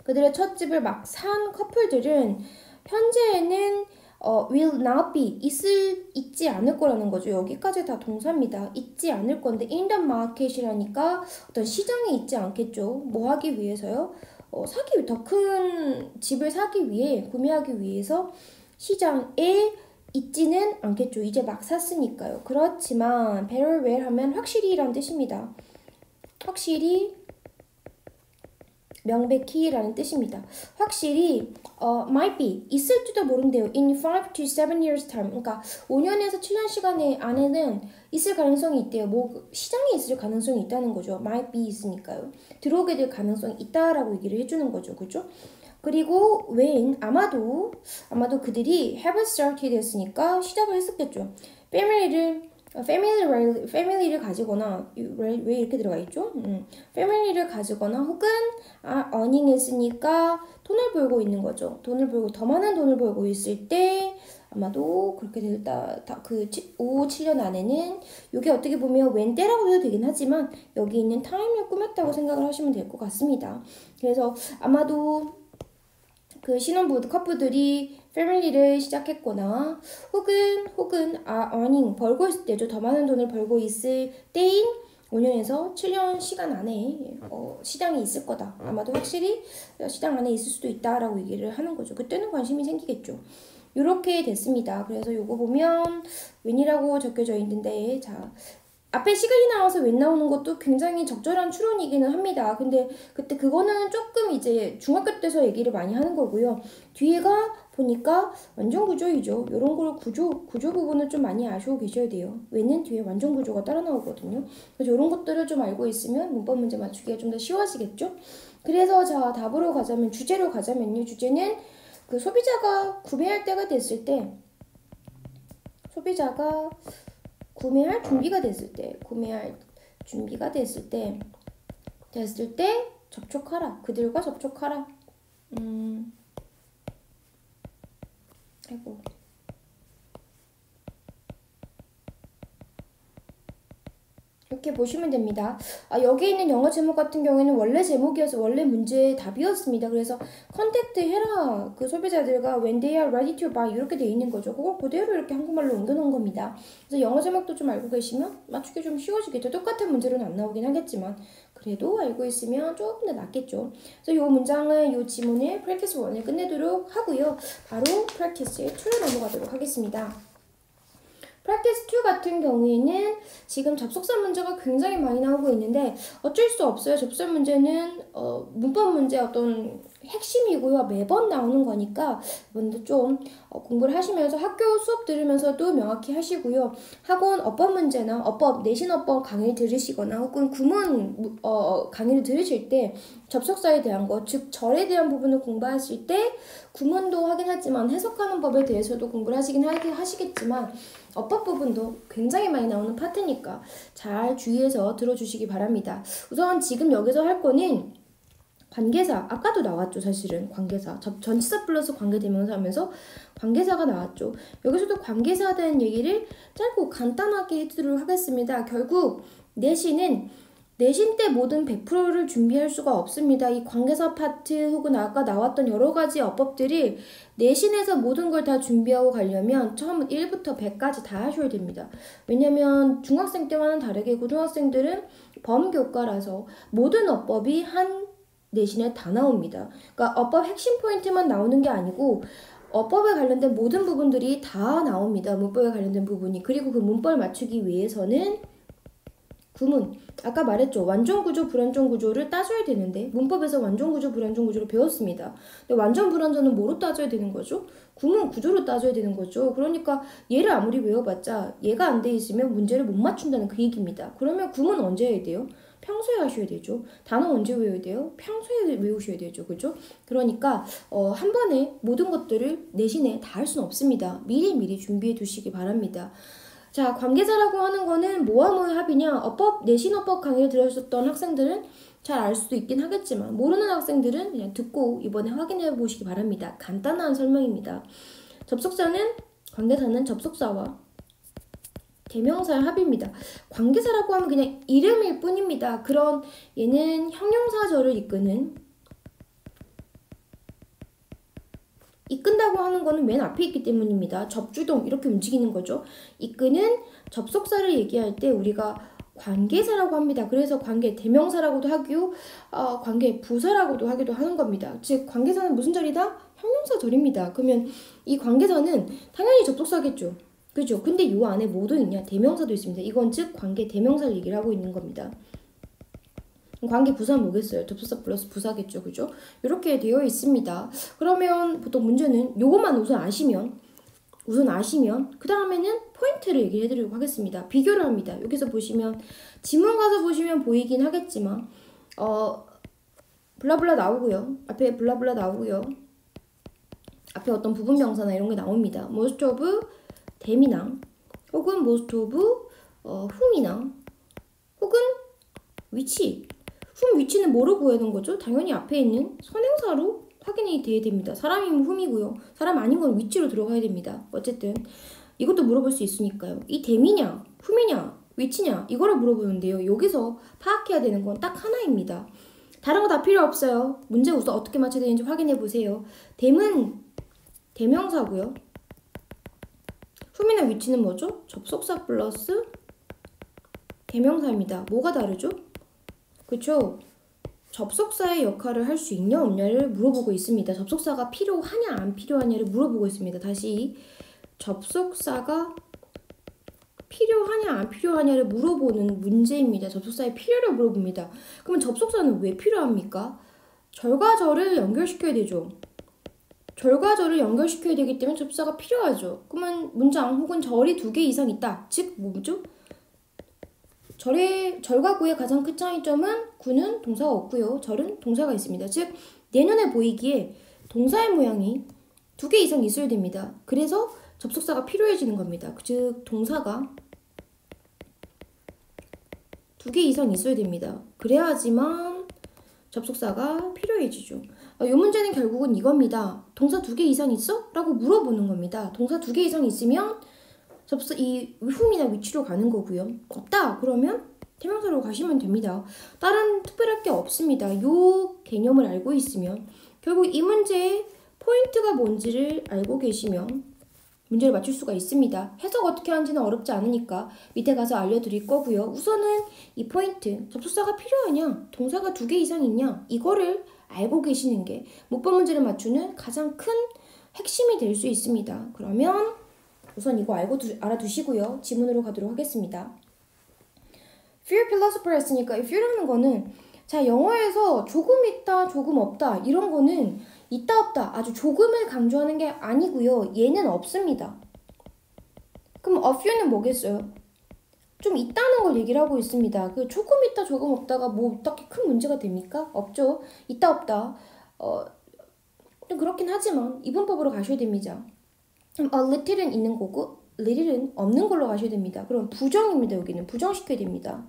그들의 첫 집을 막 산 커플들은 현재에는 will not be, 있지 않을 거라는 거죠. 여기까지 다 동사입니다. 있지 않을 건데 in the market이라니까 어떤 시장에 있지 않겠죠. 뭐 하기 위해서요? 더 큰 집을 사기 위해, 구매하기 위해서 시장에 있지는 않겠죠. 이제 막 샀으니까요. 그렇지만 very well 하면 확실히란 뜻입니다. 확실히, 명백히라는 뜻입니다. 확실히 might be, 있을지도 모른대요. in 5 to 7 years time. 그러니까 5년에서 7년 시간에 안에는 있을 가능성이 있대요. 뭐 시장에 있을 가능성이 있다는 거죠. might be 있으니까요. 들어오게 될 가능성이 있다라고 얘기를 해주는 거죠. 그죠? 그리고 when, 아마도 그들이 have started 했으니까 시작을 했었겠죠. 패밀리를 가지거나, 왜 이렇게 들어가 있죠? 패밀리를 가지거나 혹은 earning 했으니까 돈을 벌고 있는 거죠. 더 많은 돈을 벌고 있을 때 아마도 그렇게 됐다. 그 5, 7년 안에는 이게 어떻게 보면 when 때라고 해도 되긴 하지만 여기 있는 타임을 꾸몄다고 생각을 하시면 될 것 같습니다. 그래서 아마도 그 신혼부부 커플들이 패밀리를 시작했거나 혹은 earning, 벌고 있을 때죠. 더 많은 돈을 벌고 있을 때인 5년에서 7년 시간 안에 시장이 있을 거다. 아마도 확실히 시장 안에 있을 수도 있다라고 얘기를 하는 거죠. 그때는 관심이 생기겠죠. 이렇게 됐습니다. 그래서 요거 보면 when이라고 적혀져 있는데, 자, 앞에 시간이 나와서 when 나오는 것도 굉장히 적절한 추론이기는 합니다. 근데 그때 그거는 조금 이제 중학교 때서 얘기를 많이 하는 거고요. 뒤에가 보니까 완전 구조이죠. 이런 걸 구조 부분을 좀 많이 아시고 계셔야 돼요. when은 뒤에 완전 구조가 따라 나오거든요. 그래서 이런 것들을 좀 알고 있으면 문법 문제 맞추기가 좀 더 쉬워지겠죠. 그래서 자, 답으로 가자면, 주제로 가자면요. 주제는 그 소비자가 구매할 때가 됐을 때, 소비자가 구매할 준비가 됐을 때 접촉하라. 그들과 접촉하라. 아이고. 이렇게 보시면 됩니다. 여기 있는 영어 제목 같은 경우에는 원래 문제의 답이었습니다. 그래서 컨택트 해라. 그 소비자들과 when they are ready to buy 이렇게 돼 있는 거죠. 그걸 그대로 이렇게 한국말로 옮겨놓은 겁니다. 그래서 영어 제목도 좀 알고 계시면 맞추기 좀 쉬워지겠죠. 똑같은 문제로는 안 나오긴 하겠지만 그래도 알고 있으면 조금 더 낫겠죠. 그래서 이 문장을, 이 지문을 practice 1을 끝내도록 하고요. 바로 practice 2로 넘어가도록 하겠습니다. practice 2 같은 경우에는 지금 접속사 문제가 굉장히 많이 나오고 있는데 어쩔 수 없어요. 접속 문제는 문법 문제 어떤 핵심이고요. 매번 나오는 거니까 먼저 좀 공부를 하시면서 학교 수업 들으면서도 명확히 하시고요. 학원 어법 문제나 내신 어법 강의를 들으시거나 혹은 구문 강의를 들으실 때 접속사에 대한 거, 즉 절에 대한 부분을 공부하실 때 구문도 하긴 하지만 해석하는 법에 대해서도 공부를 하시겠지만 어법 부분도 굉장히 많이 나오는 파트니까 잘 주의해서 들어주시기 바랍니다. 우선 지금 여기서 할 거는 관계사, 아까도 나왔죠. 사실은 관계사, 전치사 플러스 관계대명사 하면서 관계사가 나왔죠. 여기서도 관계사에 대한 얘기를 짧고 간단하게 해드리도록 하겠습니다. 결국 내신 때 모든 100%를 준비할 수가 없습니다. 이 관계사 파트 혹은 아까 나왔던 여러 가지 어법들이 내신에서 모든 걸 다 준비하고 가려면 처음 1부터 100까지 다 하셔야 됩니다. 왜냐면 중학생 때와는 다르게 고등학생들은 범교과라서 모든 어법이 한 내신에 다 나옵니다. 그러니까 어법 핵심 포인트만 나오는 게 아니고 어법에 관련된 모든 부분들이 다 나옵니다. 문법에 관련된 부분이. 그리고 그 문법을 맞추기 위해서는 구문, 아까 말했죠. 완전 구조, 불완전 구조를 따져야 되는데 문법에서 완전 구조, 불완전 구조를 배웠습니다. 근데 완전 불완전은 뭐로 따져야 되는 거죠? 구문 구조로 따져야 되는 거죠. 그러니까 얘를 아무리 외워봤자 얘가 안 돼 있으면 문제를 못 맞춘다는 그 얘기입니다. 그러면 구문 언제 해야 돼요? 평소에 하셔야 되죠. 단어 언제 외워야 돼요? 평소에 외우셔야 되죠. 그죠? 그러니까 한 번에 모든 것들을 내신에 다 할 수는 없습니다. 미리 준비해 두시기 바랍니다. 자, 관계자라고 하는 거는 뭐와 뭐의 합이냐? 어법, 내신어법 강의를 들으셨던 학생들은 잘 알 수도 있긴 하겠지만 모르는 학생들은 그냥 듣고 이번에 확인해 보시기 바랍니다. 간단한 설명입니다. 접속사는, 관계사는 접속사와 대명사의 합입니다. 관계사라고 하면 그냥 이름일 뿐입니다. 그런 얘는 형용사절을 이끈다고 하는 거는 맨 앞에 있기 때문입니다. 접주동 이렇게 움직이는 거죠. 이끄는 접속사를 얘기할 때 우리가 관계사라고 합니다. 그래서 관계 대명사라고도 하고요. 관계 부사라고도 하기도 하는 겁니다. 즉 관계사는 무슨 절이다? 형용사절입니다. 그러면 이 관계사는 당연히 접속사겠죠. 그죠? 근데 요 안에 뭐도 있냐? 대명사도 있습니다. 이건 즉 관계 대명사를 얘기를 하고 있는 겁니다. 관계 부사는 뭐겠어요? 접속사 플러스 부사겠죠. 그죠? 이렇게 되어 있습니다. 그러면 보통 문제는 요것만 우선 아시면 그 다음에는 포인트를 얘기해 드리려고 하겠습니다. 비교를 합니다. 여기서 보시면 지문 가서 보시면 보이긴 하겠지만 블라블라 나오고요. 앞에 블라블라 나오고요. 앞에 어떤 부분 명사나 이런 게 나옵니다. most of them이나 혹은 most of whom이나 혹은 which. whom, which는 뭐로 구하는 거죠? 당연히 앞에 있는 선행사로 확인이 돼야 됩니다. 사람이면 whom이고요. 사람 아닌 건 which로 들어가야 됩니다. 어쨌든 이것도 물어볼 수 있으니까요. 이 them이냐, whom이냐, which냐 이거를 물어보는데요. 여기서 파악해야 되는 건 딱 하나입니다. 다른 거 다 필요 없어요. 문제 우선 어떻게 맞춰야 되는지 확인해 보세요. them은 대명사고요. whom이나 which는 뭐죠? 접속사 플러스 대명사입니다. 뭐가 다르죠? 그쵸? 접속사의 역할을 할 수 있냐 없냐를 물어보고 있습니다. 접속사가 필요하냐 안 필요하냐를 물어보고 있습니다. 다시 접속사가 필요하냐 안 필요하냐를 물어보는 문제입니다. 접속사의 필요를 물어봅니다. 그러면 접속사는 왜 필요합니까? 절과 절을 연결시켜야 되죠. 절과 절을 연결시켜야 되기 때문에 접속사가 필요하죠. 그러면 문장 혹은 절이 2개 이상 있다. 즉 뭐죠? 절과 구의 가장 큰 차이점은 구는 동사가 없고요. 절은 동사가 있습니다. 즉 내 눈에 보이기에 동사의 모양이 2개 이상 있어야 됩니다. 그래서 접속사가 필요해지는 겁니다. 즉 동사가 2개 이상 있어야 됩니다. 그래야지만 접속사가 필요해지죠. 이 문제는 결국은 이겁니다. 동사 2개 이상 있어? 라고 물어보는 겁니다. 동사 2개 이상 있으면 이 whom이나 which로 가는 거고요. 없다 그러면 대명사로 가시면 됩니다. 다른 특별할 게 없습니다. 요 개념을 알고 있으면 결국 이 문제의 포인트가 뭔지를 알고 계시면 문제를 맞출 수가 있습니다. 해석 어떻게 하는지는 어렵지 않으니까 밑에 가서 알려드릴 거고요. 우선은 이 포인트, 접속사가 필요하냐, 동사가 2개 이상 있냐 이거를 알고 계시는 게 문법 문제를 맞추는 가장 큰 핵심이 될 수 있습니다. 그러면 우선 이거 알아두시고요. 지문으로 가도록 하겠습니다. few philosopher 했으니까 이 few라는 거는 자 영어에서 조금 있다, 조금 없다 이런 거는 있다 없다 아주 조금을 강조하는 게 아니고요. 얘는 없습니다. 그럼 a few는 뭐겠어요? 좀 있다는 걸 얘기를 하고 있습니다. 그 조금 있다, 조금 없다가 뭐 딱히 큰 문제가 됩니까? 없죠. 있다 없다 좀 그렇긴 하지만 이분법으로 가셔야 됩니다. a little은 있는 거고 little은 없는 걸로 가셔야 됩니다. 그럼 부정입니다. 여기는 부정시켜야 됩니다.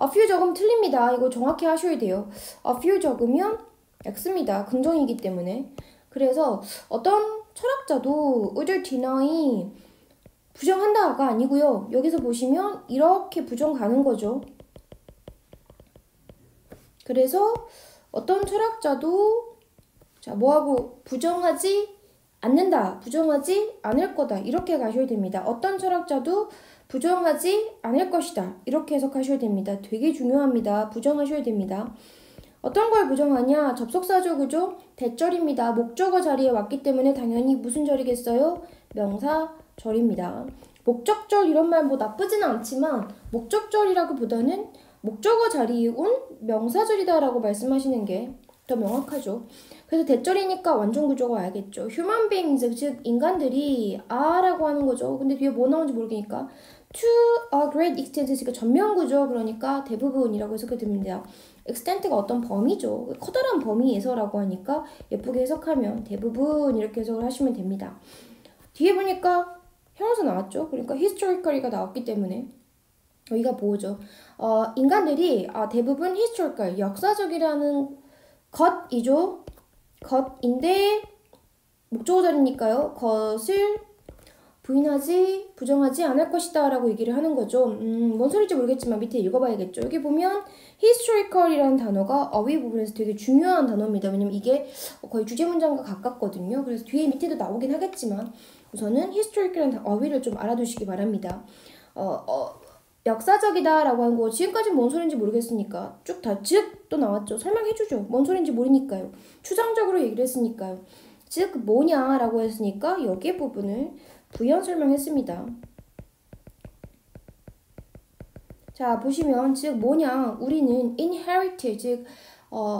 a few 적으면 틀립니다. 이거 정확히 하셔야 돼요. a few 적으면 X입니다. 긍정이기 때문에. 그래서 어떤 철학자도 either deny 부정한다가 아니고요. 여기서 보시면 이렇게 부정 가는 거죠. 그래서 어떤 철학자도 자 뭐하고 부정하지 않는다, 부정하지 않을 거다 이렇게 가셔야 됩니다. 어떤 철학자도 부정하지 않을 것이다. 이렇게 해석하셔야 됩니다. 되게 중요합니다. 부정하셔야 됩니다. 어떤 걸 부정하냐? 접속사죠, 그죠? 대절입니다. 목적어 자리에 왔기 때문에 당연히 무슨 절이겠어요? 명사절입니다. 목적절 이런 말 뭐 나쁘지는 않지만 목적절이라기보다는 목적어 자리에 온 명사절이다라고 말씀하시는 게 더 명확하죠. 그래서 대절이니까 완전 구조가 와야겠죠. human beings, 즉 인간들이 아라고 하는 거죠. 근데 뒤에 뭐 나오는지 모르겠으니까 to a great extent, 그러니까 전면구죠. 그러니까 대부분이라고 해석이 됩니다. extent가 어떤 범위죠. 커다란 범위에서라고 하니까 예쁘게 해석하면 대부분 이렇게 해석을 하시면 됩니다. 뒤에 보니까 형용사 나왔죠. 그러니까 historical이가 나왔기 때문에 여기가 뭐죠? 인간들이 대부분 historical, 역사적이라는 것이죠. 것인데 목적어 자리니까요. 것을 부인하지, 부정하지 않을 것이다 라고 얘기를 하는 거죠. 뭔 소리인지 모르겠지만 밑에 읽어봐야겠죠. 여기 보면 historical이라는 단어가 어휘 부분에서 되게 중요한 단어입니다. 왜냐면 이게 거의 주제 문장과 가깝거든요. 그래서 뒤에 밑에도 나오긴 하겠지만 우선은 historical이라는 어휘를 좀 알아두시기 바랍니다. 역사적이다 라고 한 거 지금까지 뭔 소리인지 모르겠으니까 쭉 다 즉 또 나왔죠. 설명해주죠. 뭔 소리인지 모르니까요. 추상적으로 얘기를 했으니까요. 즉 뭐냐 라고 했으니까 여기 부분을 부연 설명했습니다. 자 보시면 즉 뭐냐 우리는 inherit 즉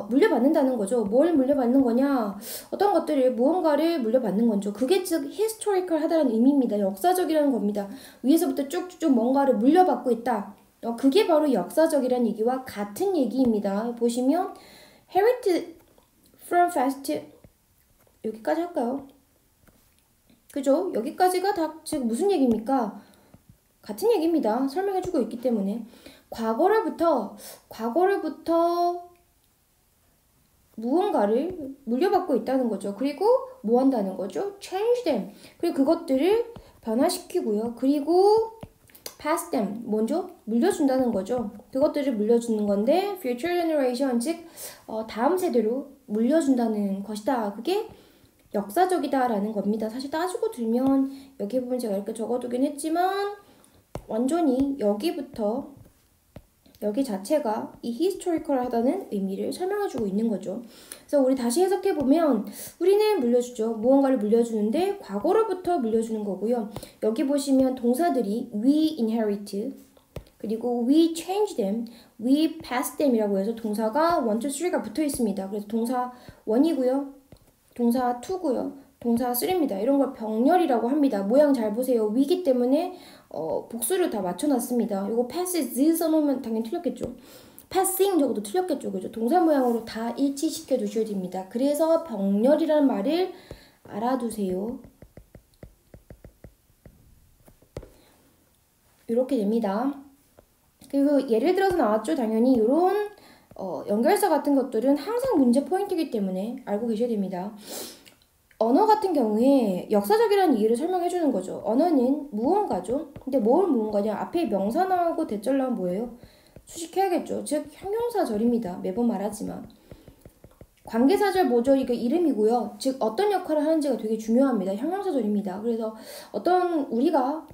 물려받는다는 거죠. 뭘 물려받는 거냐? 어떤 것들을 무언가를 물려받는 거죠. 그게 즉 historical 하다는 의미입니다. 역사적이라는 겁니다. 위에서부터 쭉쭉 뭔가를 물려받고 있다. 그게 바로 역사적이라는 얘기와 같은 얘기입니다. 보시면 inherit from past 여기까지 할까요? 그죠? 여기까지가 다 즉 무슨 얘기입니까? 같은 얘기입니다. 설명해주고 있기 때문에 과거로부터 무언가를 물려받고 있다는 거죠. 그리고 뭐 한다는 거죠? change them. 그리고 그것들을 변화시키고요. 그리고 pass them. 먼저 물려준다는 거죠. 그것들을 물려주는 건데 future generation 즉 다음 세대로 물려준다는 것이다. 그게 역사적이다라는 겁니다. 사실 따지고 들면 여기 부분 제가 이렇게 적어두긴 했지만 완전히 여기부터 여기 자체가 이 historical 하다는 의미를 설명해주고 있는 거죠. 그래서 우리 다시 해석해보면 우리는 물려주죠. 무언가를 물려주는데 과거로부터 물려주는 거고요. 여기 보시면 동사들이 we inherit 그리고 we change them, we pass them 이라고 해서 동사가 1, 2, 3가 붙어 있습니다. 그래서 동사 1이고요. 동사 2고요. 동사 3입니다. 이런 걸 병렬이라고 합니다. 모양 잘 보세요. 위기 때문에 복수를 다 맞춰놨습니다. 이거 passes 써놓으면 당연히 틀렸겠죠. passing 적어도 틀렸겠죠. 그죠? 동사 모양으로 다 일치시켜 두셔야 됩니다. 그래서 병렬이라는 말을 알아두세요. 이렇게 됩니다. 그리고 예를 들어서 나왔죠. 당연히 이런 연결사 같은 것들은 항상 문제 포인트이기 때문에 알고 계셔야 됩니다. 언어 같은 경우에 역사적이라는 이해를 설명해 주는 거죠. 언어는 무언가죠. 근데 뭘 무언가냐? 앞에 명사 나오고 대절 나오면 뭐예요? 수식해야겠죠. 즉 형용사절입니다. 매번 말하지만 관계사절 뭐죠? 이게 이름이고요. 즉 어떤 역할을 하는지가 되게 중요합니다. 형용사절입니다. 그래서 어떤 우리가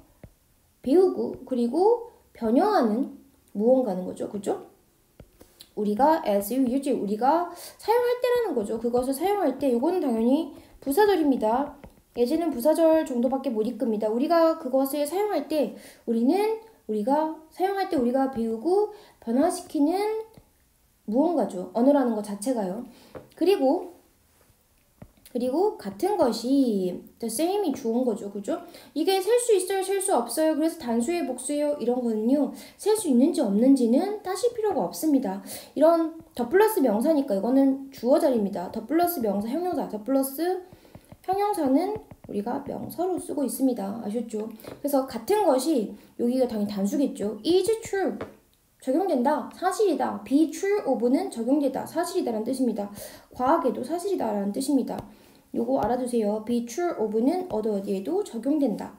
배우고 그리고 변형하는 무언가는 거죠. 그죠? 우리가 as you use 우리가 사용할 때라는 거죠. 그것을 사용할 때 이거는 당연히 부사절입니다. 예제는 부사절 정도밖에 못 읽습니다. 우리가 그것을 사용할 때 우리가 사용할 때 우리가 배우고 변화시키는 무언가죠. 언어라는 것 자체가요. 그리고 같은 것이 the same이 좋은 거죠. 그죠? 이게 셀 수 있어요? 셀 수 없어요? 그래서 단수예요? 복수예요? 이런 거는요. 셀 수 있는지 없는지는 따질 필요가 없습니다. 이런 더 플러스 명사니까 이거는 주어 자리입니다. 더 플러스 명사 형용사 더 플러스 형용사는 우리가 명사로 쓰고 있습니다. 아셨죠? 그래서 같은 것이 여기가 당연히 단수겠죠. is true 적용된다. 사실이다. be true of는 적용되다. 사실이다라는 뜻입니다. 과학에도 사실이다라는 뜻입니다. 요거 알아두세요. be true of는 어디에도 적용된다.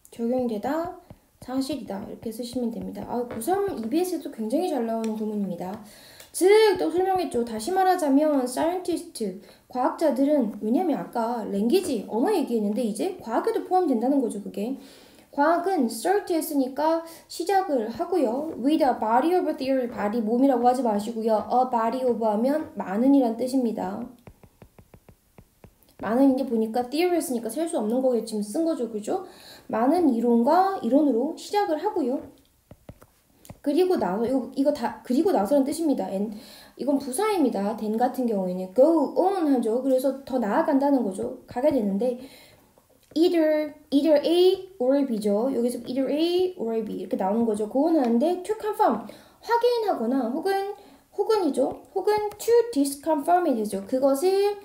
적용되다. 사실이다. 이렇게 쓰시면 됩니다. 고3 EBS에도 굉장히 잘 나오는 구문입니다. 즉, 또 설명했죠. 다시 말하자면 scientist, 과학자들은 왜냐면 아까 랭귀지, 언어 얘기했는데 이제 과학에도 포함된다는 거죠. 그게. 과학은 start 했으니까 시작을 하고요. with a body of theory, body 몸이라고 하지 마시고요. a body of 하면 많은이란 뜻입니다. 많은 이제 보니까 theory였으니까 셀 수 없는 거겠지만 쓴 거죠. 그죠? 많은 이론으로 시작을 하고요. 그리고 나서 그리고 나서는 뜻입니다. and 이건 부사입니다. then 같은 경우에는 go on 하죠. 그래서 더 나아간다는 거죠. 가게 되는데 either A or B죠. 여기서 either A or B 이렇게 나오는 거죠. go on 하는데 to confirm 확인하거나 혹은이죠. 혹은 to disconfirm이 되죠. 그것을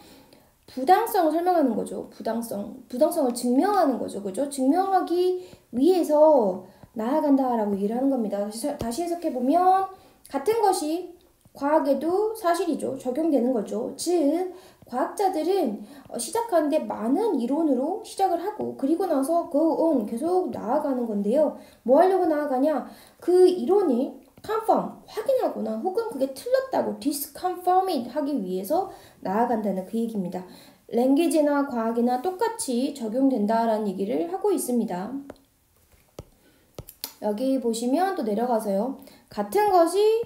부당성을 설명하는 거죠. 부당성을 증명하는 거죠. 그죠? 증명하기 위해서 나아간다라고 얘기를 하는 겁니다. 다시 해석해보면 같은 것이 과학에도 사실이죠. 적용되는 거죠. 즉 과학자들은 시작하는데 많은 이론으로 시작을 하고 그리고 나서 go on 계속 나아가는 건데요. 뭐 하려고 나아가냐? 그 이론이 confirm 확인하거나 혹은 그게 틀렸다고 disconfirm 하기 위해서 나아간다는 그 얘기입니다. 랭귀지나 과학이나 똑같이 적용된다라는 얘기를 하고 있습니다. 여기 보시면 또 내려가서요. 같은 것이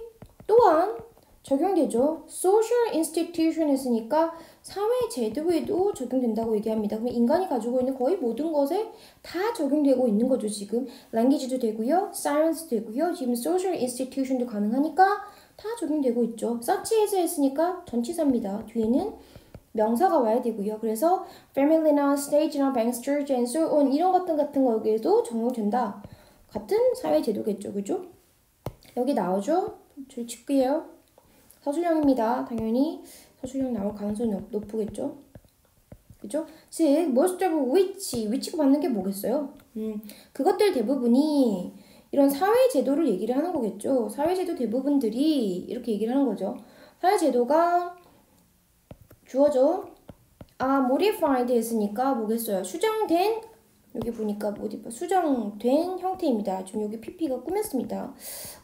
또한 적용되죠. social institution 했으니까 사회 제도에도 적용된다고 얘기합니다. 그럼 인간이 가지고 있는 거의 모든 것에 다 적용되고 있는 거죠. 지금 랭귀지도 되고요. science도 되고요. 지금 social institution도 가능하니까 다 적용되고 있죠. such as 했으니까 전치사입니다. 뒤에는 명사가 와야 되고요. 그래서 family나 state나 banks, church and so on 이런 같은 거에도 적용된다. 같은 사회 제도겠죠. 그죠? 여기 나오죠? 저희 칠게요. 서술형입니다. 당연히 서술형 나올 가능성이 높겠죠. 그죠? 즉, most of which가 받는 게 뭐겠어요? 그것들 대부분이 이런 사회제도를 얘기를 하는 거겠죠. 사회제도 대부분들이 이렇게 얘기를 하는 거죠. 사회제도가 주어져 modified 했으니까 뭐겠어요? 수정된 여기 보니까 수정된 형태입니다. 좀 여기 PP가 꾸몄습니다.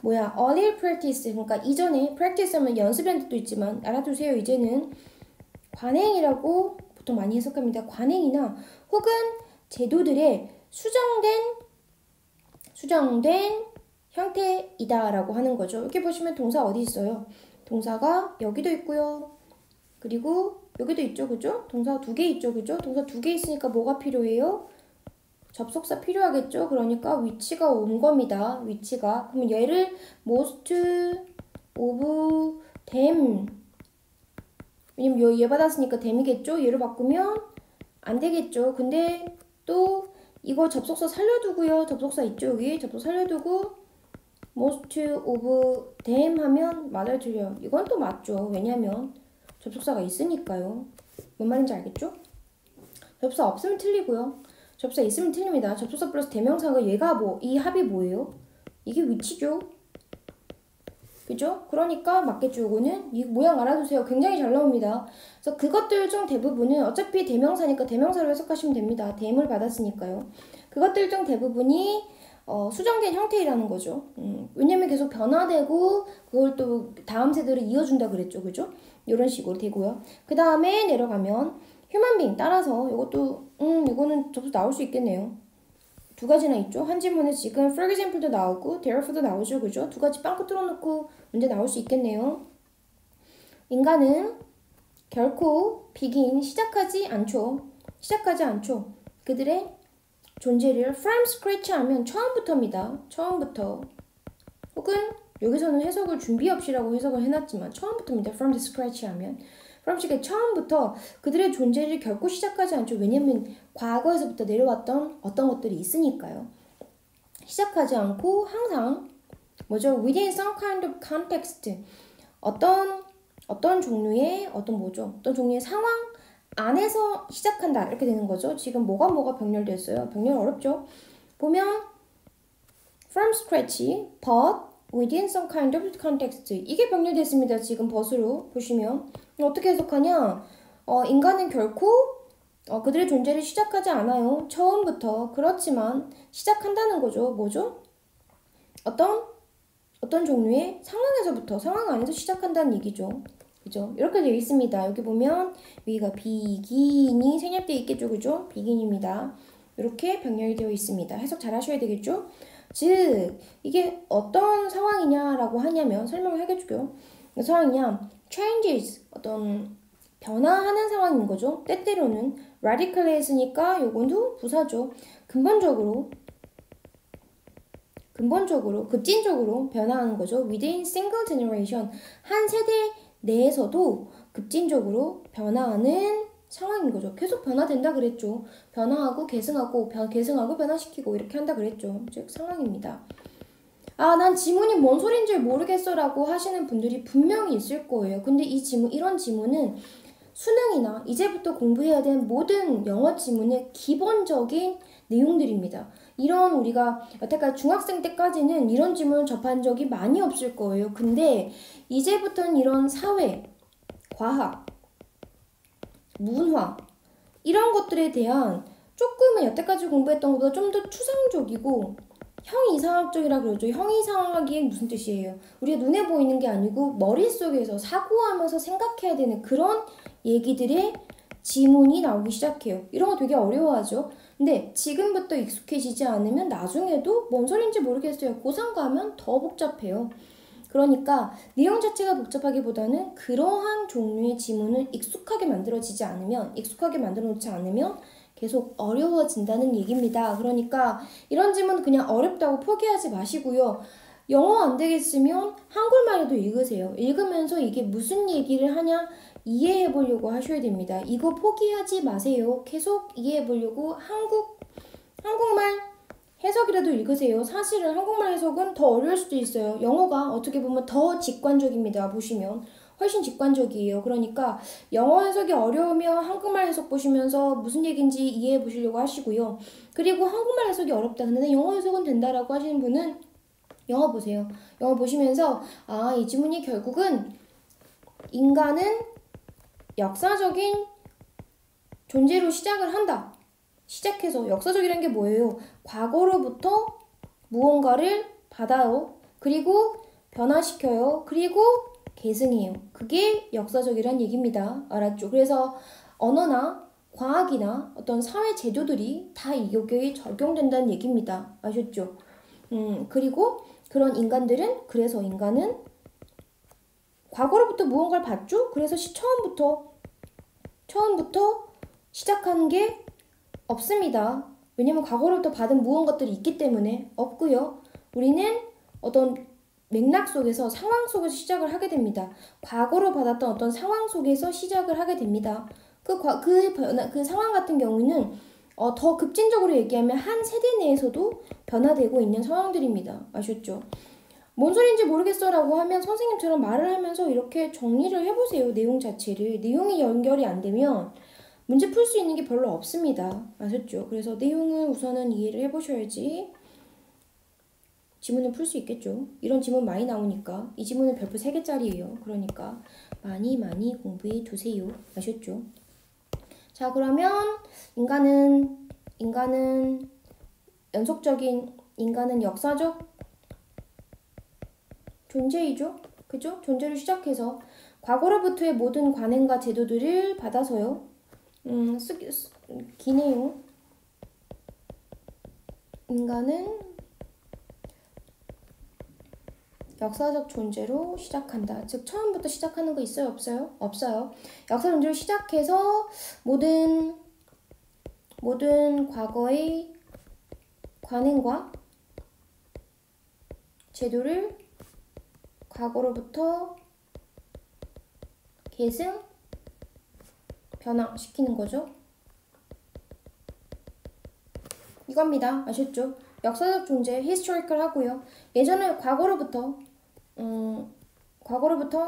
earlier practice 그러니까 이전에 practice 하면 연습이라는 뜻도 있지만 알아두세요. 이제는 관행이라고 보통 많이 해석합니다. 관행이나 혹은 제도들의 수정된 형태이다라고 하는 거죠. 이렇게 보시면 동사 어디 있어요? 동사가 여기도 있고요. 그리고 여기도 있죠. 그죠? 동사 2개 있죠. 그죠? 동사 2개 있으니까 뭐가 필요해요? 접속사 필요하겠죠? 그러니까 위치가 온 겁니다. 위치가. 그러면 얘를 most of them 왜냐면 얘 받았으니까 them이겠죠? 얘를 바꾸면 안 되겠죠? 근데 또 이거 접속사 살려두고요. 접속사 있죠? 여기 접속사 살려두고 most of them 하면 맞아요? 틀려요? 이건 또 맞죠. 왜냐면 접속사가 있으니까요. 뭔 말인지 알겠죠? 접속사 없으면 틀리고요. 접속사 있으면 틀립니다. 접속사 플러스 대명사가 얘가 이 합이 뭐예요? 이게 위치죠. 그죠? 그러니까 맞겠죠. 요거는 이 모양 알아두세요. 굉장히 잘 나옵니다. 그래서 그것들 중 대부분은 어차피 대명사니까 대명사로 해석하시면 됩니다. 대임을 받았으니까요. 그것들 중 대부분이 수정된 형태라는 거죠. 왜냐면 계속 변화되고 그걸 또 다음 세대로 이어준다 그랬죠. 그죠? 이런 식으로 되고요. 그 다음에 내려가면 human being 따라서 이거는 접수 나올 수 있겠네요. 2가지나 있죠. 한 질문에 지금 for example도 나오고 therefore도 나오죠. 그죠? 2가지 빵꾸 뚫어놓고 문제 나올 수 있겠네요. 인간은 결코 시작하지 않죠. 그들의 존재를 from scratch 하면 처음부터입니다. 처음부터. 혹은 여기서는 해석을 준비 없이라고 해석을 해놨지만 처음부터입니다. from the scratch 하면. from scratch 처음부터 그들의 존재를 결코 시작하지 않죠. 왜냐면 과거에서부터 내려왔던 어떤 것들이 있으니까요. 시작하지 않고 항상 within some kind of context 어떤 종류의 상황 안에서 시작한다 이렇게 되는 거죠. 지금 뭐가 병렬됐어요. 병렬 어렵죠. 보면 from scratch, but within some kind of context 이게 병렬됐습니다. 지금 but으로 보시면 어떻게 해석하냐? 인간은 결코 그들의 존재를 시작하지 않아요. 처음부터. 그렇지만 시작한다는 거죠. 뭐죠? 어떤 종류의 상황에서부터, 상황 안에서 시작한다는 얘기죠. 그죠? 이렇게 되어 있습니다. 여기 보면 위가 비긴이 생략되어 있겠죠. 그죠? 비긴입니다. 이렇게 병렬이 되어 있습니다. 해석 잘 하셔야 되겠죠? 즉, 이게 어떤 상황이냐라고 하냐면 설명을 해줄게요. 상황이냐? changes, 어떤 변화하는 상황인 거죠. 때때로는 radically 했으니까 요건도 부사죠. 근본적으로, 급진적으로 변화하는 거죠. within single generation, 한 세대 내에서도 급진적으로 변화하는 상황인 거죠. 계속 변화된다 그랬죠. 변화하고 계승하고 변화시키고 이렇게 한다 그랬죠. 즉 상황입니다. 난 지문이 뭔 소린지 모르겠어라고 하시는 분들이 분명히 있을 거예요. 근데 이런 지문은 수능이나 이제부터 공부해야 되는 모든 영어 지문의 기본적인 내용들입니다. 이런 우리가 여태까지 중학생 때까지는 이런 지문을 접한 적이 많이 없을 거예요. 근데 이제부터는 이런 사회, 과학, 문화 이런 것들에 대한 조금은 여태까지 공부했던 것보다 좀 더 추상적이고 형이상학적이라 그러죠. 형이상학이 무슨 뜻이에요? 우리가 눈에 보이는 게 아니고 머릿속에서 사고하면서 생각해야 되는 그런 얘기들의 지문이 나오기 시작해요. 이런 거 되게 어려워하죠. 근데 지금부터 익숙해지지 않으면 나중에도 뭔 소린지 모르겠어요. 고3 가면 더 복잡해요. 그러니까 내용 자체가 복잡하기보다는 그러한 종류의 지문을 익숙하게 만들어 놓지 않으면 계속 어려워진다는 얘기입니다. 그러니까 이런 지문 그냥 어렵다고 포기하지 마시고요. 영어 안 되겠으면 한글말에도 읽으세요. 읽으면서 이게 무슨 얘기를 하냐 이해해 보려고 하셔야 됩니다. 이거 포기하지 마세요. 계속 이해해 보려고 한국말 해석이라도 읽으세요. 사실은 한국말 해석은 더 어려울 수도 있어요. 영어가 어떻게 보면 더 직관적입니다. 보시면 훨씬 직관적이에요. 그러니까 영어 해석이 어려우면 한국말 해석 보시면서 무슨 얘기인지 이해해 보시려고 하시고요. 그리고 한국말 해석이 어렵다. 근데 영어 해석은 된다라고 하시는 분은 영어 보세요. 영어 보시면서 이 지문이 결국은 인간은 역사적인 존재로 시작을 한다. 시작해서 역사적이라는 게 뭐예요? 과거로부터 무언가를 받아요. 그리고 변화시켜요. 그리고 계승해요. 그게 역사적이란 얘기입니다. 알았죠? 그래서 언어나 과학이나 어떤 사회 제도들이 다 여기에 적용된다는 얘기입니다. 아셨죠? 그리고 그런 그래서 인간은 과거로부터 무언가를 봤죠? 그래서 처음부터 시작하는 게 없습니다. 왜냐면 과거로부터 받은 무언가들이 있기 때문에 없고요. 우리는 어떤 맥락 속에서 상황 속에서 시작을 하게 됩니다. 과거로 받았던 어떤 상황 속에서 시작을 하게 됩니다. 그 상황 같은 경우는 더 급진적으로 얘기하면 한 세대 내에서도 변화되고 있는 상황들입니다. 아셨죠? 뭔 소리인지 모르겠어 라고 하면 선생님처럼 말을 하면서 이렇게 정리를 해보세요. 내용 자체를. 내용이 연결이 안 되면 문제 풀 수 있는 게 별로 없습니다. 아셨죠? 그래서 내용을 우선은 이해를 해보셔야지 지문을 풀 수 있겠죠. 이런 지문 많이 나오니까 이 지문은 별표 3개짜리예요. 그러니까 많이 공부해 두세요. 아셨죠? 자, 그러면 인간은 역사적 존재이죠. 그죠? 존재를 시작해서 과거로부터의 모든 관행과 제도들을 받아서요. 기네요. 인간은 역사적 존재로 시작한다. 즉 처음부터 시작하는 거 있어요? 없어요? 없어요. 역사 존재로 시작해서 모든 과거의 관행과 제도를 과거로부터 계승, 변화시키는 거죠. 이겁니다. 아셨죠? 역사적 존재, historical 하고요. 예전에 과거로부터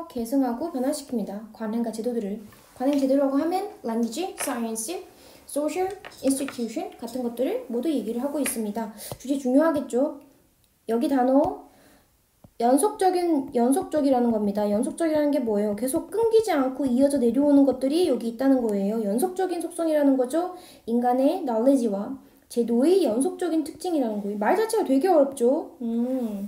계승하고 변화시킵니다. 관행과 제도들을. 관행 제도라고 하면 language, science, social, institution 같은 것들을 모두 얘기를 하고 있습니다. 주제 중요하겠죠? 여기 단어 연속적이라는 겁니다. 연속적이라는 게 뭐예요? 계속 끊기지 않고 이어져 내려오는 것들이 여기 있다는 거예요. 연속적인 속성이라는 거죠. 인간의 knowledge와 제도의 연속적인 특징이라는 거예요. 말 자체가 되게 어렵죠?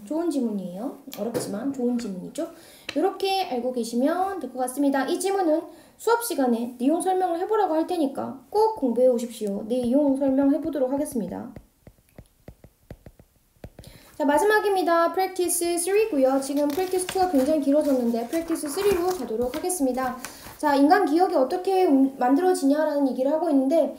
좋은 지문이에요. 어렵지만 좋은 지문이죠. 이렇게 알고 계시면 될 것 같습니다. 이 지문은 수업 시간에 내용 설명을 해보라고 할 테니까 꼭 공부해 오십시오. 내용 설명해 보도록 하겠습니다. 자, 마지막입니다. practice 3고요. 지금 practice 2가 굉장히 길어졌는데 practice 3로 가도록 하겠습니다. 자, 인간 기억이 어떻게 만들어지냐라는 얘기를 하고 있는데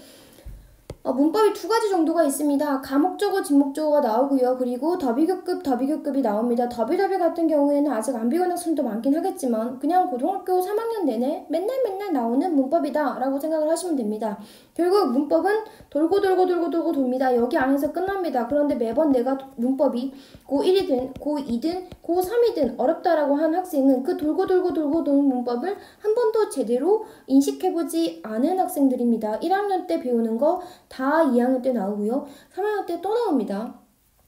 문법이 두 가지 정도가 있습니다. 가목적어, 진목적어가 나오고요. 그리고 더비교급, 더비교급이 나옵니다. 더비더비 같은 경우에는 아직 안 배운 학생도 많긴 하겠지만 그냥 고등학교 3학년 내내 맨날 나오는 문법이다 라고 생각을 하시면 됩니다. 결국 문법은 돌고 돕니다. 여기 안에서 끝납니다. 그런데 매번 내가 문법이 고1이든 고2든 고3이든 어렵다라고 한 학생은 그 돌고 도는 문법을 한 번도 제대로 인식해보지 않은 학생들입니다. 1학년 때 배우는 거 다 2학년 때 나오고요. 3학년 때 또 나옵니다.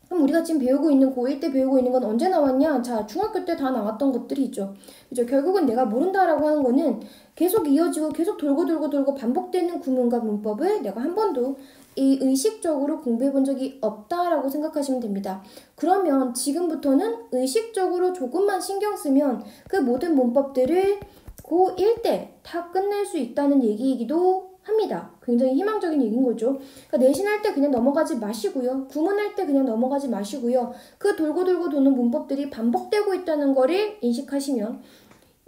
그럼 우리가 지금 배우고 있는 고1 때 배우고 있는 건 언제 나왔냐? 자, 중학교 때 다 나왔던 것들이 있죠. 그죠? 결국은 내가 모른다라고 하는 거는 계속 이어지고 계속 돌고 반복되는 구문과 문법을 내가 한 번도 의식적으로 공부해 본 적이 없다라고 생각하시면 됩니다. 그러면 지금부터는 의식적으로 조금만 신경 쓰면 그 모든 문법들을 고1 때 다 끝낼 수 있다는 얘기이기도 합니다. 굉장히 희망적인 얘기인 거죠. 그러니까 내신할 때 그냥 넘어가지 마시고요. 구문할 때 그냥 넘어가지 마시고요. 그 돌고 도는 문법들이 반복되고 있다는 거를 인식하시면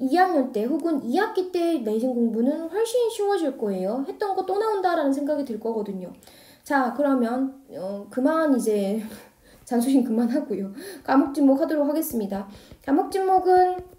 2학년 때 혹은 2학기 때 내신 공부는 훨씬 쉬워질 거예요. 했던 거 또 나온다라는 생각이 들 거거든요. 자, 그러면 그만 이제 잔소리 그만하고요. 과목 진목 하도록 하겠습니다. 과목 진목은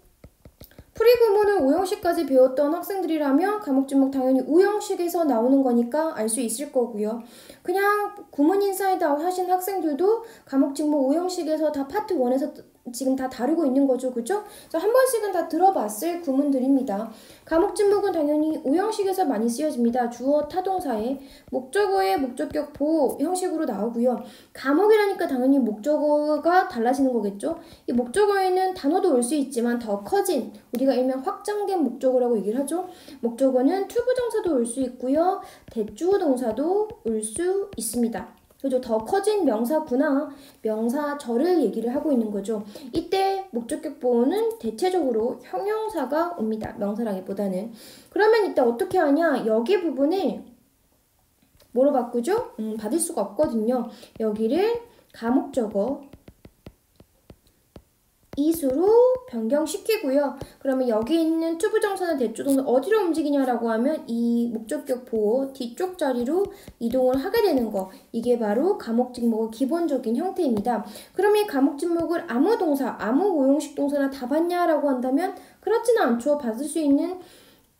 풀이구문을 5형식까지 배웠던 학생들이라면 과목 진목 당연히 5형식에서 나오는 거니까 알 수 있을 거고요. 그냥 구문 인사이드 아웃 하신 학생들도 과목 진목 5형식에서 다 파트 1에서 지금 다 다루고 있는 거죠. 그죠? 한 번씩은 다 들어봤을 구문들입니다. 과목 진목은 당연히 5형식에서 많이 쓰여집니다. 주어 타동사에 목적어의 목적격 보호 형식으로 나오고요. 과목이라니까 당연히 목적어가 달라지는 거겠죠. 이 목적어에는 단어도 올 수 있지만 더 커진 우리가 일명 확장된 목적어라고 얘기를 하죠. 목적어는 투부정사도 올 수 있고요. 대주어 동사도 올 수 있습니다. 그죠? 더 커진 명사구나, 명사절을 얘기를 하고 있는 거죠. 이때 목적격 보호는 대체적으로 형용사가 옵니다. 명사라기보다는. 그러면 이때 어떻게 하냐? 여기 부분을 뭐로 바꾸죠? 받을 수가 없거든요. 여기를 가목적어 이수로 변경시키고요. 그러면 여기 있는 투부정사나 대조동사 어디로 움직이냐라고 하면 이 목적격 보호 뒤쪽 자리로 이동을 하게 되는 거. 이게 바로 가목직목의 기본적인 형태입니다. 그러면 이 가목직목을 아무 동사, 아무 5형식 동사나 다 받냐라고 한다면 그렇지는 않죠. 받을 수 있는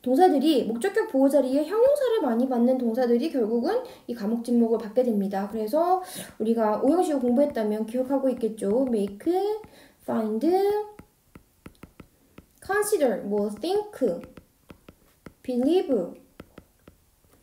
동사들이 목적격 보호 자리에 형용사를 많이 받는 동사들이 결국은 이 가목직목을 받게 됩니다. 그래서 우리가 5형식을 공부했다면 기억하고 있겠죠. make, find, consider, think, believe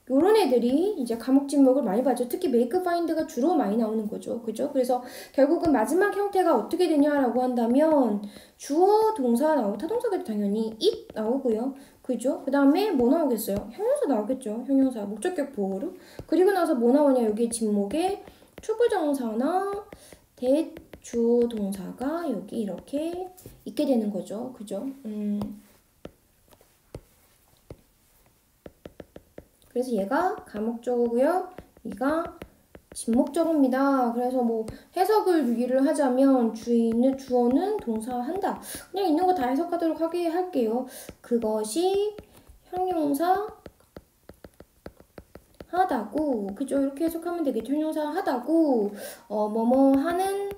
요런 애들이 이제 과목진목을 많이 봐죠. 특히 make, find가 주로 많이 나오는 거죠. 그죠? 그래서 결국은 마지막 형태가 어떻게 되냐라고 한다면 주어, 동사 나오고 타동사가 당연히 it 나오고요. 그죠? 그 다음에 뭐 나오겠어요? 형용사 나오겠죠. 형용사, 목적격 보호로. 그리고 나서 뭐 나오냐? 여기 진목에 투부정사나 대주어 동사가 여기 이렇게 있게 되는 거죠. 그죠? 그래서 얘가 가목적어고요. 얘가 진목적어입니다. 그래서 뭐 해석을 유기를 하자면 주인은 주어는 동사한다. 그냥 있는 거 다 해석하도록 하게 할게요. 그것이 형용사 하다고 그죠? 이렇게 해석하면 되겠죠. 형용사 하다고 뭐뭐 하는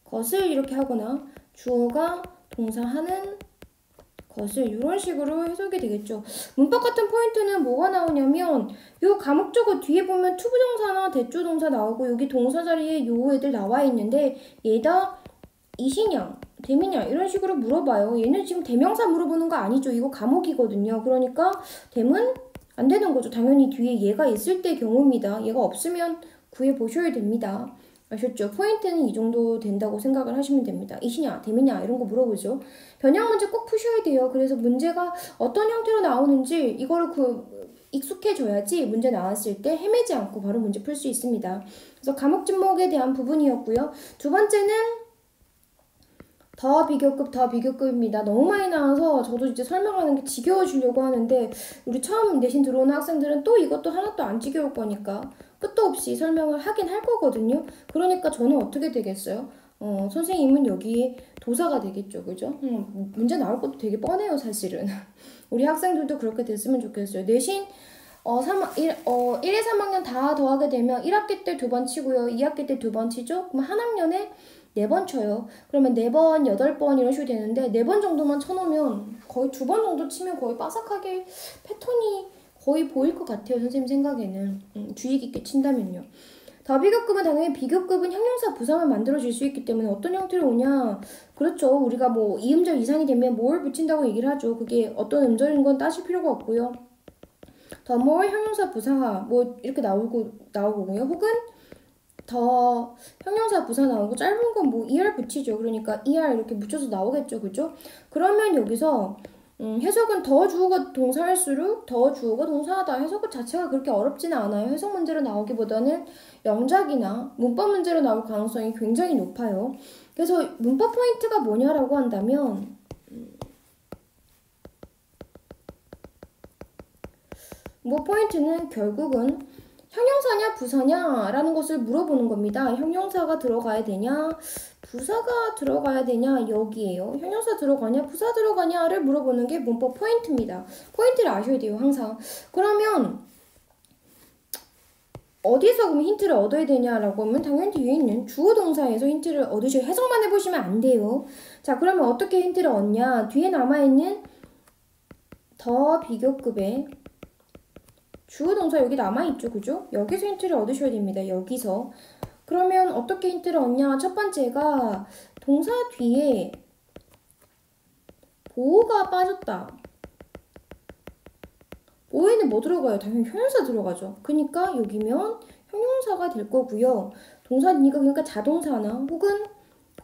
것을 이렇게 하거나 주어가 동사하는 것을 이런 식으로 해석이 되겠죠. 문법 같은 포인트는 뭐가 나오냐면 요 가목적어 뒤에 보면 투부정사나 대조동사 나오고 여기 동사 자리에 요 애들 나와 있는데 얘다 이시냐 대미냐 이런 식으로 물어봐요. 얘는 지금 대명사 물어보는 거 아니죠. 이거 가목이거든요. 그러니까 대문 안 되는 거죠. 당연히 뒤에 얘가 있을 때 경우입니다. 얘가 없으면 구해 보셔야 됩니다. 아셨죠? 포인트는 이 정도 된다고 생각을 하시면 됩니다. 이시냐, 됨이냐 이런 거 물어보죠. 변형 문제 꼭 푸셔야 돼요. 그래서 문제가 어떤 형태로 나오는지 이거를 익숙해져야지 문제 나왔을 때 헤매지 않고 바로 문제 풀 수 있습니다. 그래서 과목 진목에 대한 부분이었고요. 두 번째는 더 비교급입니다. 너무 많이 나와서 저도 이제 설명하는 게 지겨워지려고 하는데 우리 처음 내신 들어오는 학생들은 또 이것도 하나도 안 지겨울 거니까 끝도 없이 설명을 하긴 할 거거든요. 그러니까 저는 어떻게 되겠어요? 선생님은 여기에 도사가 되겠죠. 그죠? 문제 나올 것도 되게 뻔해요, 사실은. 우리 학생들도 그렇게 됐으면 좋겠어요. 내신 1, 2, 3학년 다 더하게 되면 1학기 때 2번 치고요. 2학기 때 2번 치죠? 그럼 한 학년에 4번 쳐요. 그러면 4번, 8번 이런 식으로 되는데 4번 정도만 쳐놓으면 거의 2번 정도 치면 거의 빠삭하게 패턴이 거의 보일 것 같아요. 선생님 생각에는. 주의 깊게 친다면요. 더 비교급은 당연히 비교급은 형용사 부사만 만들어질 수 있기 때문에 어떤 형태로 오냐. 그렇죠. 우리가 뭐 이음절 이상이 되면 뭘 붙인다고 얘기를 하죠. 그게 어떤 음절인 건 따질 필요가 없고요. 더 more 형용사 부사가 뭐 이렇게 나오고요. 혹은 더 형용사 부사 나오고 짧은 건 뭐 er 붙이죠. 그러니까 er 이렇게 붙여서 나오겠죠. 그죠? 그러면 여기서 해석은 더 주어가 동사일수록 더 주어가 동사하다. 해석 자체가 그렇게 어렵지는 않아요. 해석 문제로 나오기보다는 영작이나 문법 문제로 나올 가능성이 굉장히 높아요. 그래서 문법 포인트가 뭐냐라고 한다면 뭐 포인트는 결국은 형용사냐 부사냐 라는 것을 물어보는 겁니다. 형용사가 들어가야 되냐 부사가 들어가야 되냐 여기에요. 형용사 들어가냐 부사 들어가냐를 물어보는 게 문법 포인트입니다. 포인트를 아셔야 돼요. 항상. 그러면 어디서 그럼 힌트를 얻어야 되냐라고 하면 당연히 뒤에 있는 주어 동사에서 힌트를 얻으셔야 해석만 해보시면 안 돼요. 자, 그러면 어떻게 힌트를 얻냐. 뒤에 남아있는 더 비교급의 주어 동사 여기 남아있죠. 그죠? 여기서 힌트를 얻으셔야 됩니다. 여기서. 그러면 어떻게 힌트를 얻냐? 첫 번째가 동사 뒤에 보호가 빠졌다. 보호에는 뭐 들어가요? 당연히 형용사 들어가죠. 그러니까 여기면 형용사가 될 거고요. 동사니까 그러니까 자동사나 혹은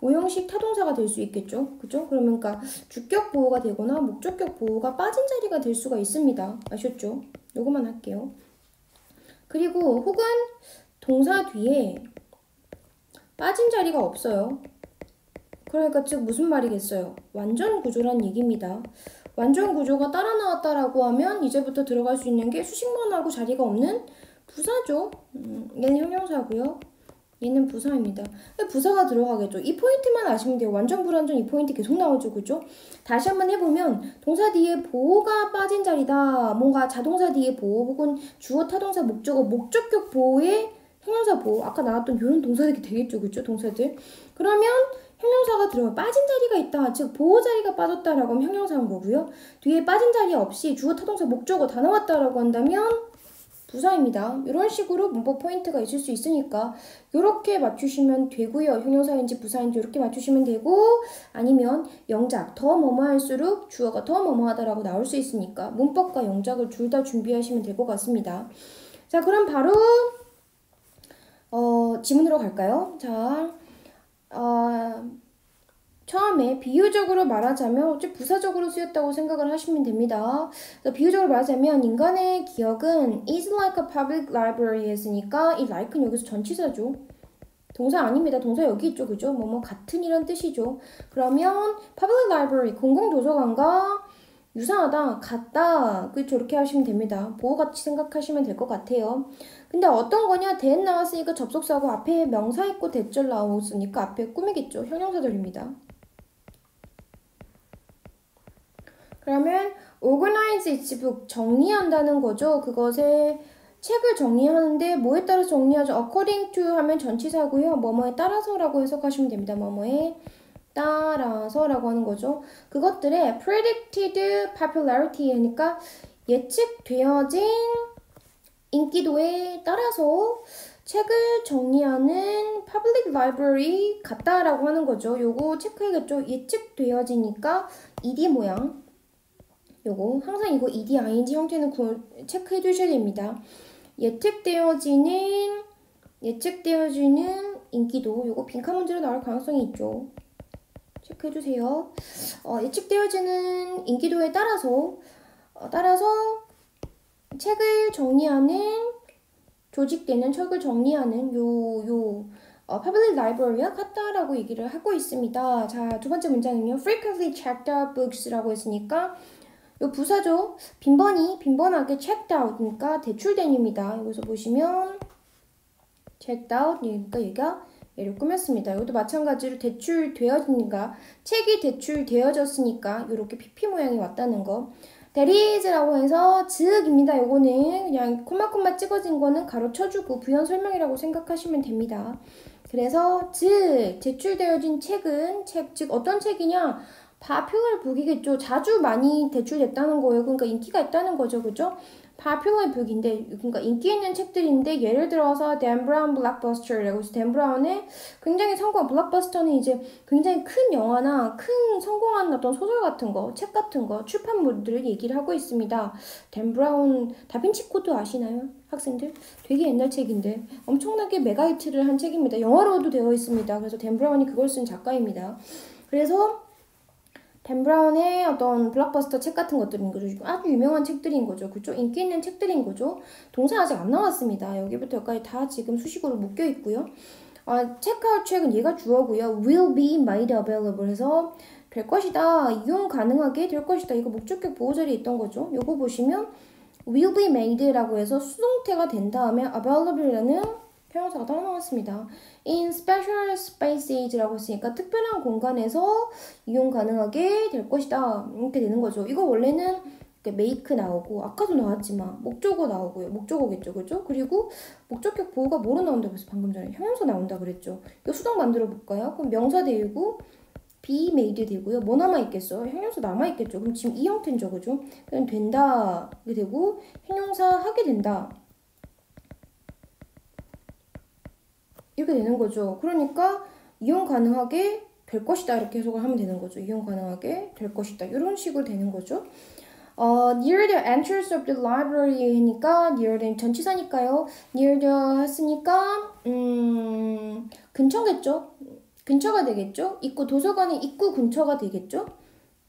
오형식 타동사가 될 수 있겠죠. 그죠? 그러면 그러니까 주격 보호가 되거나 목적격 보호가 빠진 자리가 될 수가 있습니다. 아셨죠? 요거만 할게요. 그리고 혹은 동사 뒤에 빠진 자리가 없어요. 그러니까 즉 무슨 말이겠어요? 완전 구조란 얘기입니다. 완전 구조가 따라 나왔다라고 하면 이제부터 들어갈 수 있는 게 수식만 하고 자리가 없는 부사죠. 얘는 형용사고요. 얘는 부사입니다. 부사가 들어가겠죠. 이 포인트만 아시면 돼요. 완전 불완전 이 포인트 계속 나오죠. 그죠? 다시 한번 해보면 동사 뒤에 보호가 빠진 자리다. 뭔가 자동사 뒤에 보호 혹은 주어 타동사 목적어 목적격 보호의 형용사 보호. 아까 나왔던 이런 동사들이 되겠죠. 그죠? 동사들. 그러면 형용사가 들어가 빠진 자리가 있다. 즉 보호 자리가 빠졌다라고 하면 형용사인 거고요. 뒤에 빠진 자리 없이 주어 타동사 목적어 다 나왔다라고 한다면 부사입니다. 이런 식으로 문법 포인트가 있을 수 있으니까 이렇게 맞추시면 되고요. 형용사인지 부사인지 이렇게 맞추시면 되고 아니면 영작 더 뭐뭐 할수록 주어가 더 뭐뭐 하다라고 나올 수 있으니까 문법과 영작을 둘 다 준비하시면 될 것 같습니다. 자, 그럼 바로 지문으로 갈까요? 자, 처음에 비유적으로 말하자면 어째 부사적으로 쓰였다고 생각을 하시면 됩니다. 그래서 비유적으로 말하자면 인간의 기억은 is like a public library 했으니까 이 like는 여기서 전치사죠. 동사 아닙니다. 동사 여기 있죠. 그죠? 뭐뭐 같은 이런 뜻이죠. 그러면 public library 공공도서관과 유사하다, 같다. 그렇죠. 이렇게 하시면 됩니다. 보호같이 생각하시면 될 것 같아요. 근데 어떤 거냐? that 나왔으니까 접속사고 앞에 명사 있고 대절 나왔으니까 앞에 꾸미겠죠. 형용사절입니다. 그러면 organize its book 정리한다는 거죠. 그것의 책을 정리하는데 뭐에 따라서 정리하죠? according to 하면 전치사고요. 뭐뭐에 따라서라고 해석하시면 됩니다. 뭐뭐에 따라서라고 하는 거죠. 그것들의 predicted popularity 하니까 예측되어진 인기도에 따라서 책을 정리하는 public library 같다라고 하는 거죠. 요거 체크해야겠죠. 예측되어지니까 ed 모양. 요거 항상 이거 ed, ing 형태는 체크해 두셔야 됩니다. 예측되어지는 인기도 요거 빈칸 문제로 나올 가능성이 있죠. 체크해주세요. 예측되어지는 인기도에 따라서 책을 정리하는 조직되는 책을 정리하는 public library와 같다라고 얘기를 하고 있습니다. 자, 두 번째 문장은요. frequently checked out books라고 했으니까 요 부사죠. 빈번하게 checked out니까 대출된입니다. 여기서 보시면 checked out 그러니까 얘가 얘를 꾸몄습니다. 이것도 마찬가지로 대출되어지니까 책이 대출되어졌으니까 이렇게 PP 모양이 왔다는 거. That is라고 해서 즉입니다. 요거는 그냥 콤마콤마 찍어진 거는 가로 쳐주고 부연 설명이라고 생각하시면 됩니다. 그래서 즉 대출되어진 책은 즉 어떤 책이냐? popular book이겠죠. 자주 많이 대출됐다는 거예요. 그러니까 인기가 있다는 거죠. 그죠? popular book인데 그러니까 인기 있는 책들인데 예를 들어서 Dan Brown Blockbuster라고 해서 Dan Brown의 굉장히 성공한 블록버스터는 이제 굉장히 큰 영화나 큰 성공한 어떤 소설 같은 거, 책 같은 거, 출판물들을 얘기를 하고 있습니다. Dan Brown 다빈치 코드 아시나요? 학생들? 되게 옛날 책인데 엄청나게 메가히트를 한 책입니다. 영어로도 되어 있습니다. 그래서 Dan Brown이 그걸 쓴 작가입니다. 그래서 댄 브라운의 어떤 블록버스터 책 같은 것들인 거죠. 아주 유명한 책들인 거죠. 그죠? 인기 있는 책들인 거죠. 동사 아직 안 나왔습니다. 여기부터 여기까지 다 지금 수식어로 묶여 있고요. 체크아웃 책은 얘가 주어고요. will be made available 해서 될 것이다. 이용 가능하게 될 것이다. 이거 목적격 보호절이 있던 거죠. 요거 보시면 will be made라고 해서 수동태가 된 다음에 available라는 형용사가 따라 나왔습니다. In special spaces라고 했으니까 특별한 공간에서 이용 가능하게 될 것이다. 이렇게 되는 거죠. 이거 원래는 make 나오고 아까도 나왔지만 목적어 나오고요. 목적어겠죠. 그죠? 그리고 목적격 보호가 뭐로 나온다고 해서 방금 전에 형용사 나온다 그랬죠. 이거 수동 만들어 볼까요? 그럼 명사 되고 be made 되고요. 뭐 남아있겠어요? 형용사 남아있겠죠. 그럼 지금 이 형태죠. 그죠? 그럼 된다 이렇게 되고 형용사 하게 된다. 이렇게 되는 거죠. 그러니까 이용 가능하게 될 것이다 이렇게 해석을 하면 되는 거죠. 이용 가능하게 될 것이다 이런 식으로 되는 거죠. near the entrance of the library 하니까 near는 전치사니까요. near the 했으니까 근처겠죠. 근처가 되겠죠. 입구 도서관의 입구 근처가 되겠죠.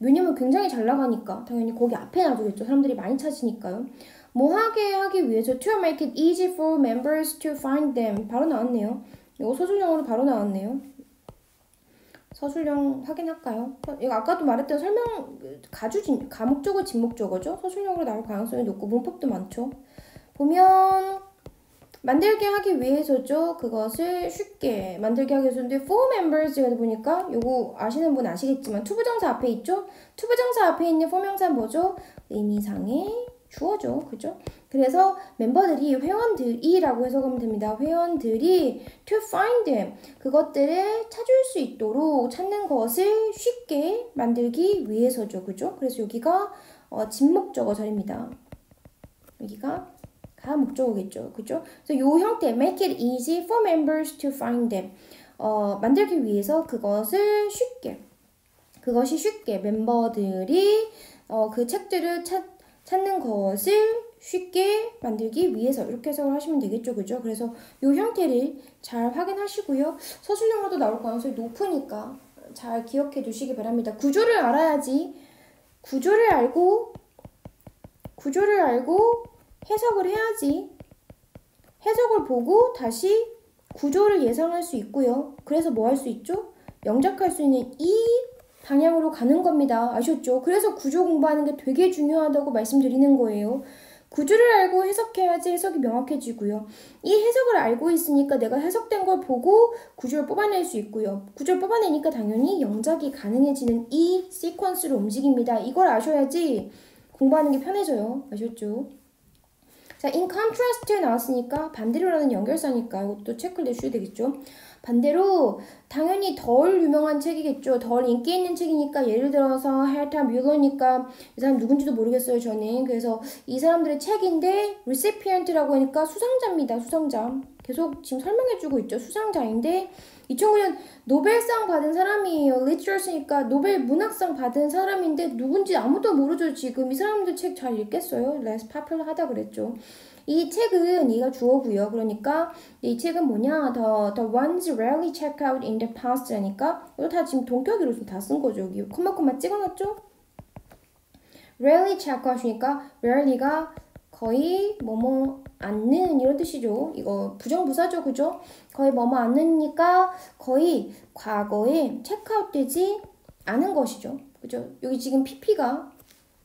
왜냐면 굉장히 잘 나가니까 당연히 거기 앞에 놔두겠죠. 사람들이 많이 찾으니까요. 뭐 하기 위해서 to make it easy for members to find them 바로 나왔네요. 이거 서술형으로 바로 나왔네요. 서술형 확인할까요? 이거 아까도 말했던 설명 가목적어 진목적어죠. 서술형으로 나올 가능성이 높고 문법도 많죠. 보면 만들게 하기 위해서죠. 그것을 쉽게 만들게 하기 위해서인데 for members가 보니까 요거 아시는 분 아시겠지만 투부정사 앞에 있죠. 투부정사 앞에 있는 for명사는 뭐죠? 의미상의 주어죠. 그죠? 그래서 멤버들이 회원들이라고 해석하면 됩니다. 회원들이 to find them 그것들을 찾을 수 있도록 찾는 것을 쉽게 만들기 위해서죠. 그죠? 그래서 여기가 진목적어 자리입니다. 여기가 가목적어겠죠. 그죠? 그래서 요 형태 make it easy for members to find them 만들기 위해서 그것이 쉽게 멤버들이 그 책들을 찾는 것을 쉽게 만들기 위해서 이렇게 해석을 하시면 되겠죠. 그죠? 그래서 이 형태를 잘 확인하시고요. 서술형으로도 나올 가능성이 높으니까 잘 기억해 두시기 바랍니다. 구조를 알아야지 구조를 알고 해석을 해야지 해석을 보고 다시 구조를 예상할 수 있고요. 그래서 뭐 할 수 있죠? 영작할 수 있는 이 방향으로 가는 겁니다. 아셨죠? 그래서 구조 공부하는 게 되게 중요하다고 말씀드리는 거예요. 구조를 알고 해석해야지 해석이 명확해지고요. 이 해석을 알고 있으니까 내가 해석된 걸 보고 구조를 뽑아낼 수 있고요. 구조를 뽑아내니까 당연히 영작이 가능해지는 이 시퀀스로 움직입니다. 이걸 아셔야지 공부하는 게 편해져요. 아셨죠? 자, in contrast 나왔으니까 반대로라는 연결사니까 이것도 체크를 내주셔야 되겠죠. 반대로 당연히 덜 유명한 책이겠죠. 덜 인기 있는 책이니까 예를 들어서 헤타 뮬러니까 이 사람 누군지도 모르겠어요. 저는. 그래서 이 사람들의 책인데 recipient라고 하니까 수상자입니다. 수상자. 계속 지금 설명해주고 있죠. 수상자인데 2009년 노벨상 받은 사람이에요. 리터러시니까 노벨 문학상 받은 사람인데 누군지 아무도 모르죠. 지금 이 사람들 책 잘 읽겠어요? less popular 하다 그랬죠. 이 책은 얘가 주어고요. 그러니까 이 책은 뭐냐? The ones rarely check out in the past 하니까 이거 다 지금 동격으로 좀 다 쓴 거죠. 여기 콤마 찍어놨죠? rarely check out이니까 rarely가 거의 뭐뭐 않는 이런 뜻이죠. 이거 부정부사죠. 그죠? 거의 뭐뭐 않으니까 거의 과거에 체크아웃 되지 않은 것이죠. 그죠? 여기 지금 PP가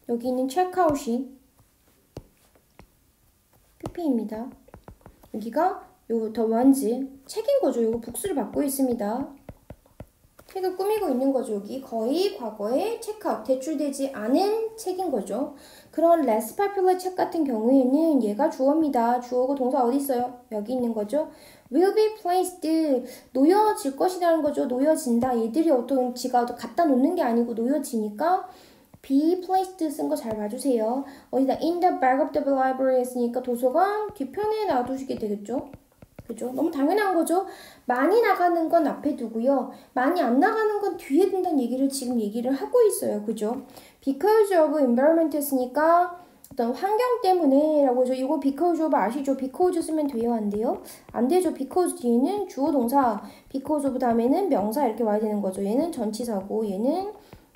여기 있는 체크아웃이 PP입니다. 여기가 요 더 원즈 책인 거죠. 요거 복수를 받고 있습니다. 책을 꾸미고 있는 거죠. 여기 거의 과거에 체크아웃 대출되지 않은 책인 거죠. 그런 less popular 책 같은 경우에는 얘가 주어입니다. 주어고 동사 어디 있어요? 여기 있는 거죠. will be placed 놓여질 것이라는 거죠. 놓여진다. 얘들이 어떤 지가 갖다 놓는 게 아니고 놓여지니까 be placed 쓴 거 잘 봐주세요. 어디다 in the back of the library 했으니까 도서관 뒤편에 놔두시게 되겠죠. 그죠? 너무 당연한 거죠. 많이 나가는 건 앞에 두고요. 많이 안 나가는 건 뒤에 둔다는 얘기를 지금 얘기를 하고 있어요. 그죠? Because of environment 했으니까 어떤 환경 때문에 라고 해서 이거 because of 아시죠? because 쓰면 돼요? 안 돼요? 안 되죠. because 뒤에는 주어 동사 because of 다음에는 명사 이렇게 와야 되는 거죠. 얘는 전치사고 얘는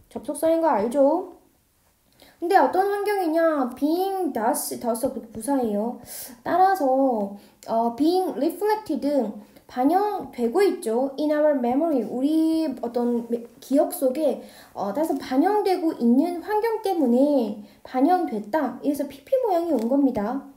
접속사인 거 알죠? 근데 어떤 환경이냐? being thus 부사예요. 따라서 being reflected 반영되고 있죠. in our memory 우리 어떤 기억 속에 따라서 반영되고 있는 환경 때문에 반영됐다. 그래서 PP 모양이 온 겁니다.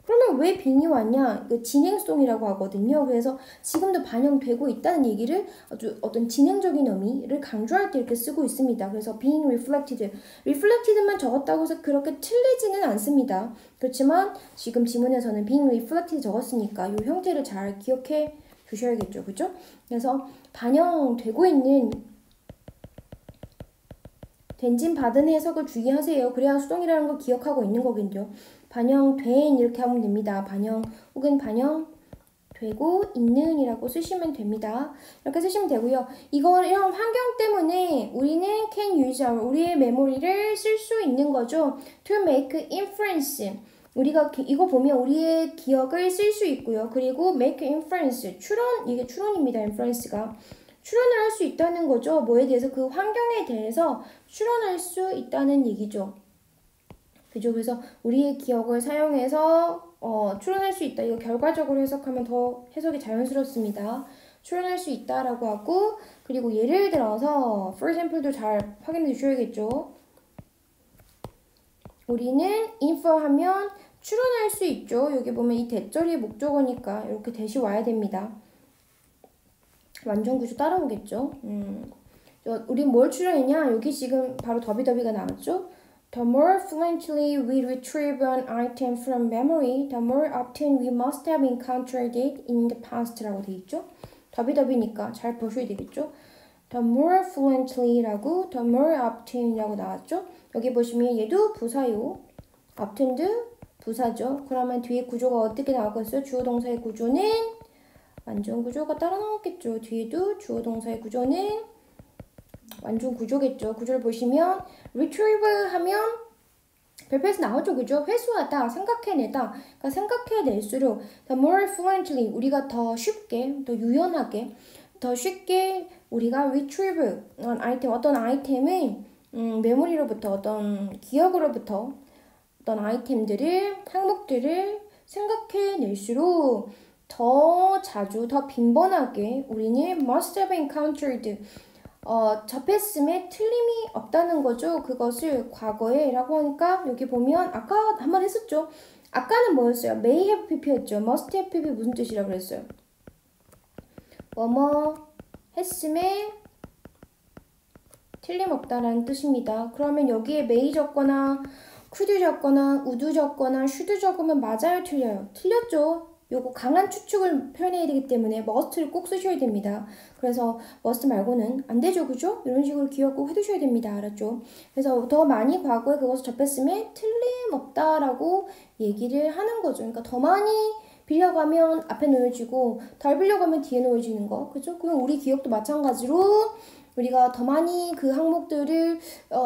그러면 왜 빙이 왔냐? 그 진행성이라고 하거든요. 그래서 지금도 반영되고 있다는 얘기를 아주 어떤 진행적인 의미를 강조할 때 이렇게 쓰고 있습니다. 그래서 being reflected만 적었다고 해서 그렇게 틀리지는 않습니다. 그렇지만 지금 지문에서는 being reflected 적었으니까 이 형태를 잘 기억해 주셔야겠죠. 그죠? 그래서 반영되고 있는 된진 받은 해석을 주의하세요. 그래야 수동이라는 걸 기억하고 있는 거긴요. 반영된 이렇게 하면 됩니다. 반영 혹은 반영되고 있는 이라고 쓰시면 됩니다. 이렇게 쓰시면 되고요. 이런 환경 때문에 우리는 can use 우리의 메모리를 쓸 수 있는 거죠. to make inference 우리가 이거 보면 우리의 기억을 쓸 수 있고요. 그리고 make inference 이게 추론입니다. inference가 추론을 할 수 있다는 거죠. 뭐에 대해서 그 환경에 대해서 추론할 수 있다는 얘기죠. 그죠? 그래서 우리의 기억을 사용해서 추론할 수 있다. 이거 결과적으로 해석하면 더 해석이 자연스럽습니다. 추론할 수 있다라고 하고 그리고 예를 들어서 for example도 잘 확인해 주셔야겠죠. 우리는 infer하면 추론할 수 있죠. 여기 보면 이 대절이 목적어니까 이렇게 대시 와야 됩니다. 완전 구조 따라오겠죠. 우린 뭘 추론했냐? 여기 지금 바로 더비더비가 나왔죠. The more fluently we retrieve an item from memory, the more often we must have encountered it in the past라고 돼 있죠. 더비더비니까 잘 보셔야 되겠죠. The more fluently라고 the more often이라고 나왔죠. 여기 보시면 얘도 부사요. often도 부사죠. 그러면 뒤에 구조가 어떻게 나오겠어요? 주어 동사의 구조는 완전 구조가 따라 나오겠죠. 뒤에도 주어 동사의 구조는 완전 구조겠죠. 구조를 보시면 retrieve 하면 별표에서 나오죠. 그죠? 회수하다, 생각해내다. 그러니까 생각해낼수록 the more fluently 우리가 더 쉽게, 더 유연하게, 더 쉽게 우리가 retrieve 어떤 아이템을 메모리로부터 어떤 기억으로부터 어떤 아이템들을 항목들을 생각해낼수록 더 자주, 더 빈번하게 우리는 must have encountered 접했음에 틀림이 없다는 거죠. 그것을 과거에 라고 하니까 여기 보면 아까 한 번 했었죠. 아까는 뭐였어요? may have pp였죠. must have pp 무슨 뜻이라고 그랬어요? 뭐뭐 했음에 틀림없다라는 뜻입니다. 그러면 여기에 may 적거나 could 적거나 would 적거나 should 적으면 맞아요? 틀려요? 틀렸죠. 요거 강한 추측을 표현해야 되기 때문에 must를 꼭 쓰셔야 됩니다. 그래서 must 말고는 안 되죠. 그죠? 이런 식으로 기억 꼭 해두셔야 됩니다. 알았죠? 그래서 더 많이 과거에 그것을 접했음에 틀림없다라고 얘기를 하는 거죠. 그러니까 더 많이 빌려가면 앞에 놓여지고 덜 빌려가면 뒤에 놓여지는 거. 그죠? 그럼 우리 기억도 마찬가지로 우리가 더 많이 그 항목들을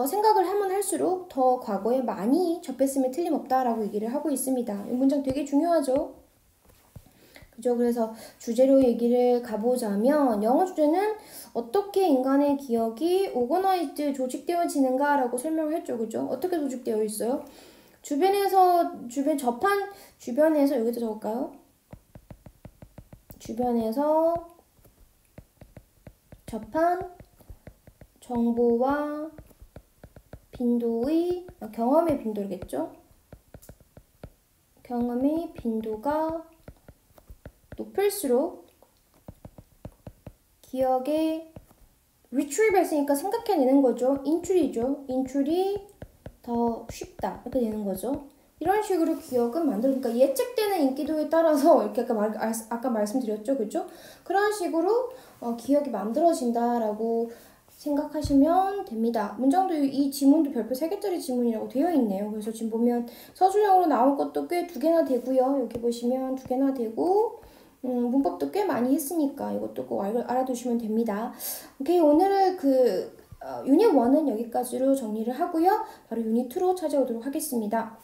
생각을 하면 할수록 더 과거에 많이 접했음에 틀림없다라고 얘기를 하고 있습니다. 이 문장 되게 중요하죠. 그죠? 그래서 주제로 얘기를 가보자면 영어 주제는 어떻게 인간의 기억이 오거나이즈 조직되어지는가라고 설명을 했죠. 그죠? 어떻게 조직되어 있어요? 주변에서 여기다 적을까요? 주변에서 접한 정보와 빈도의 경험의 빈도겠죠? 경험의 빈도가 높을수록 기억에 retrieve 했으니까 생각해내는 거죠. 인출이죠. 인출이 더 쉽다. 이렇게 되는 거죠. 이런 식으로 기억은 그러니까 예측되는 인기도에 따라서 이렇게 아까 말씀드렸죠. 그죠? 그런 식으로 기억이 만들어진다라고 생각하시면 됩니다. 문장도 이 지문도 별표 3개짜리 지문이라고 되어 있네요. 그래서 지금 보면 서술형으로 나온 것도 꽤 2개나 되고요. 여기 보시면 2개나 되고 문법도 꽤 많이 했으니까 이것도 꼭 알아두시면 됩니다. 오케이, 오늘은 유닛 1은 여기까지로 정리를 하고요. 바로 유닛 2로 찾아오도록 하겠습니다.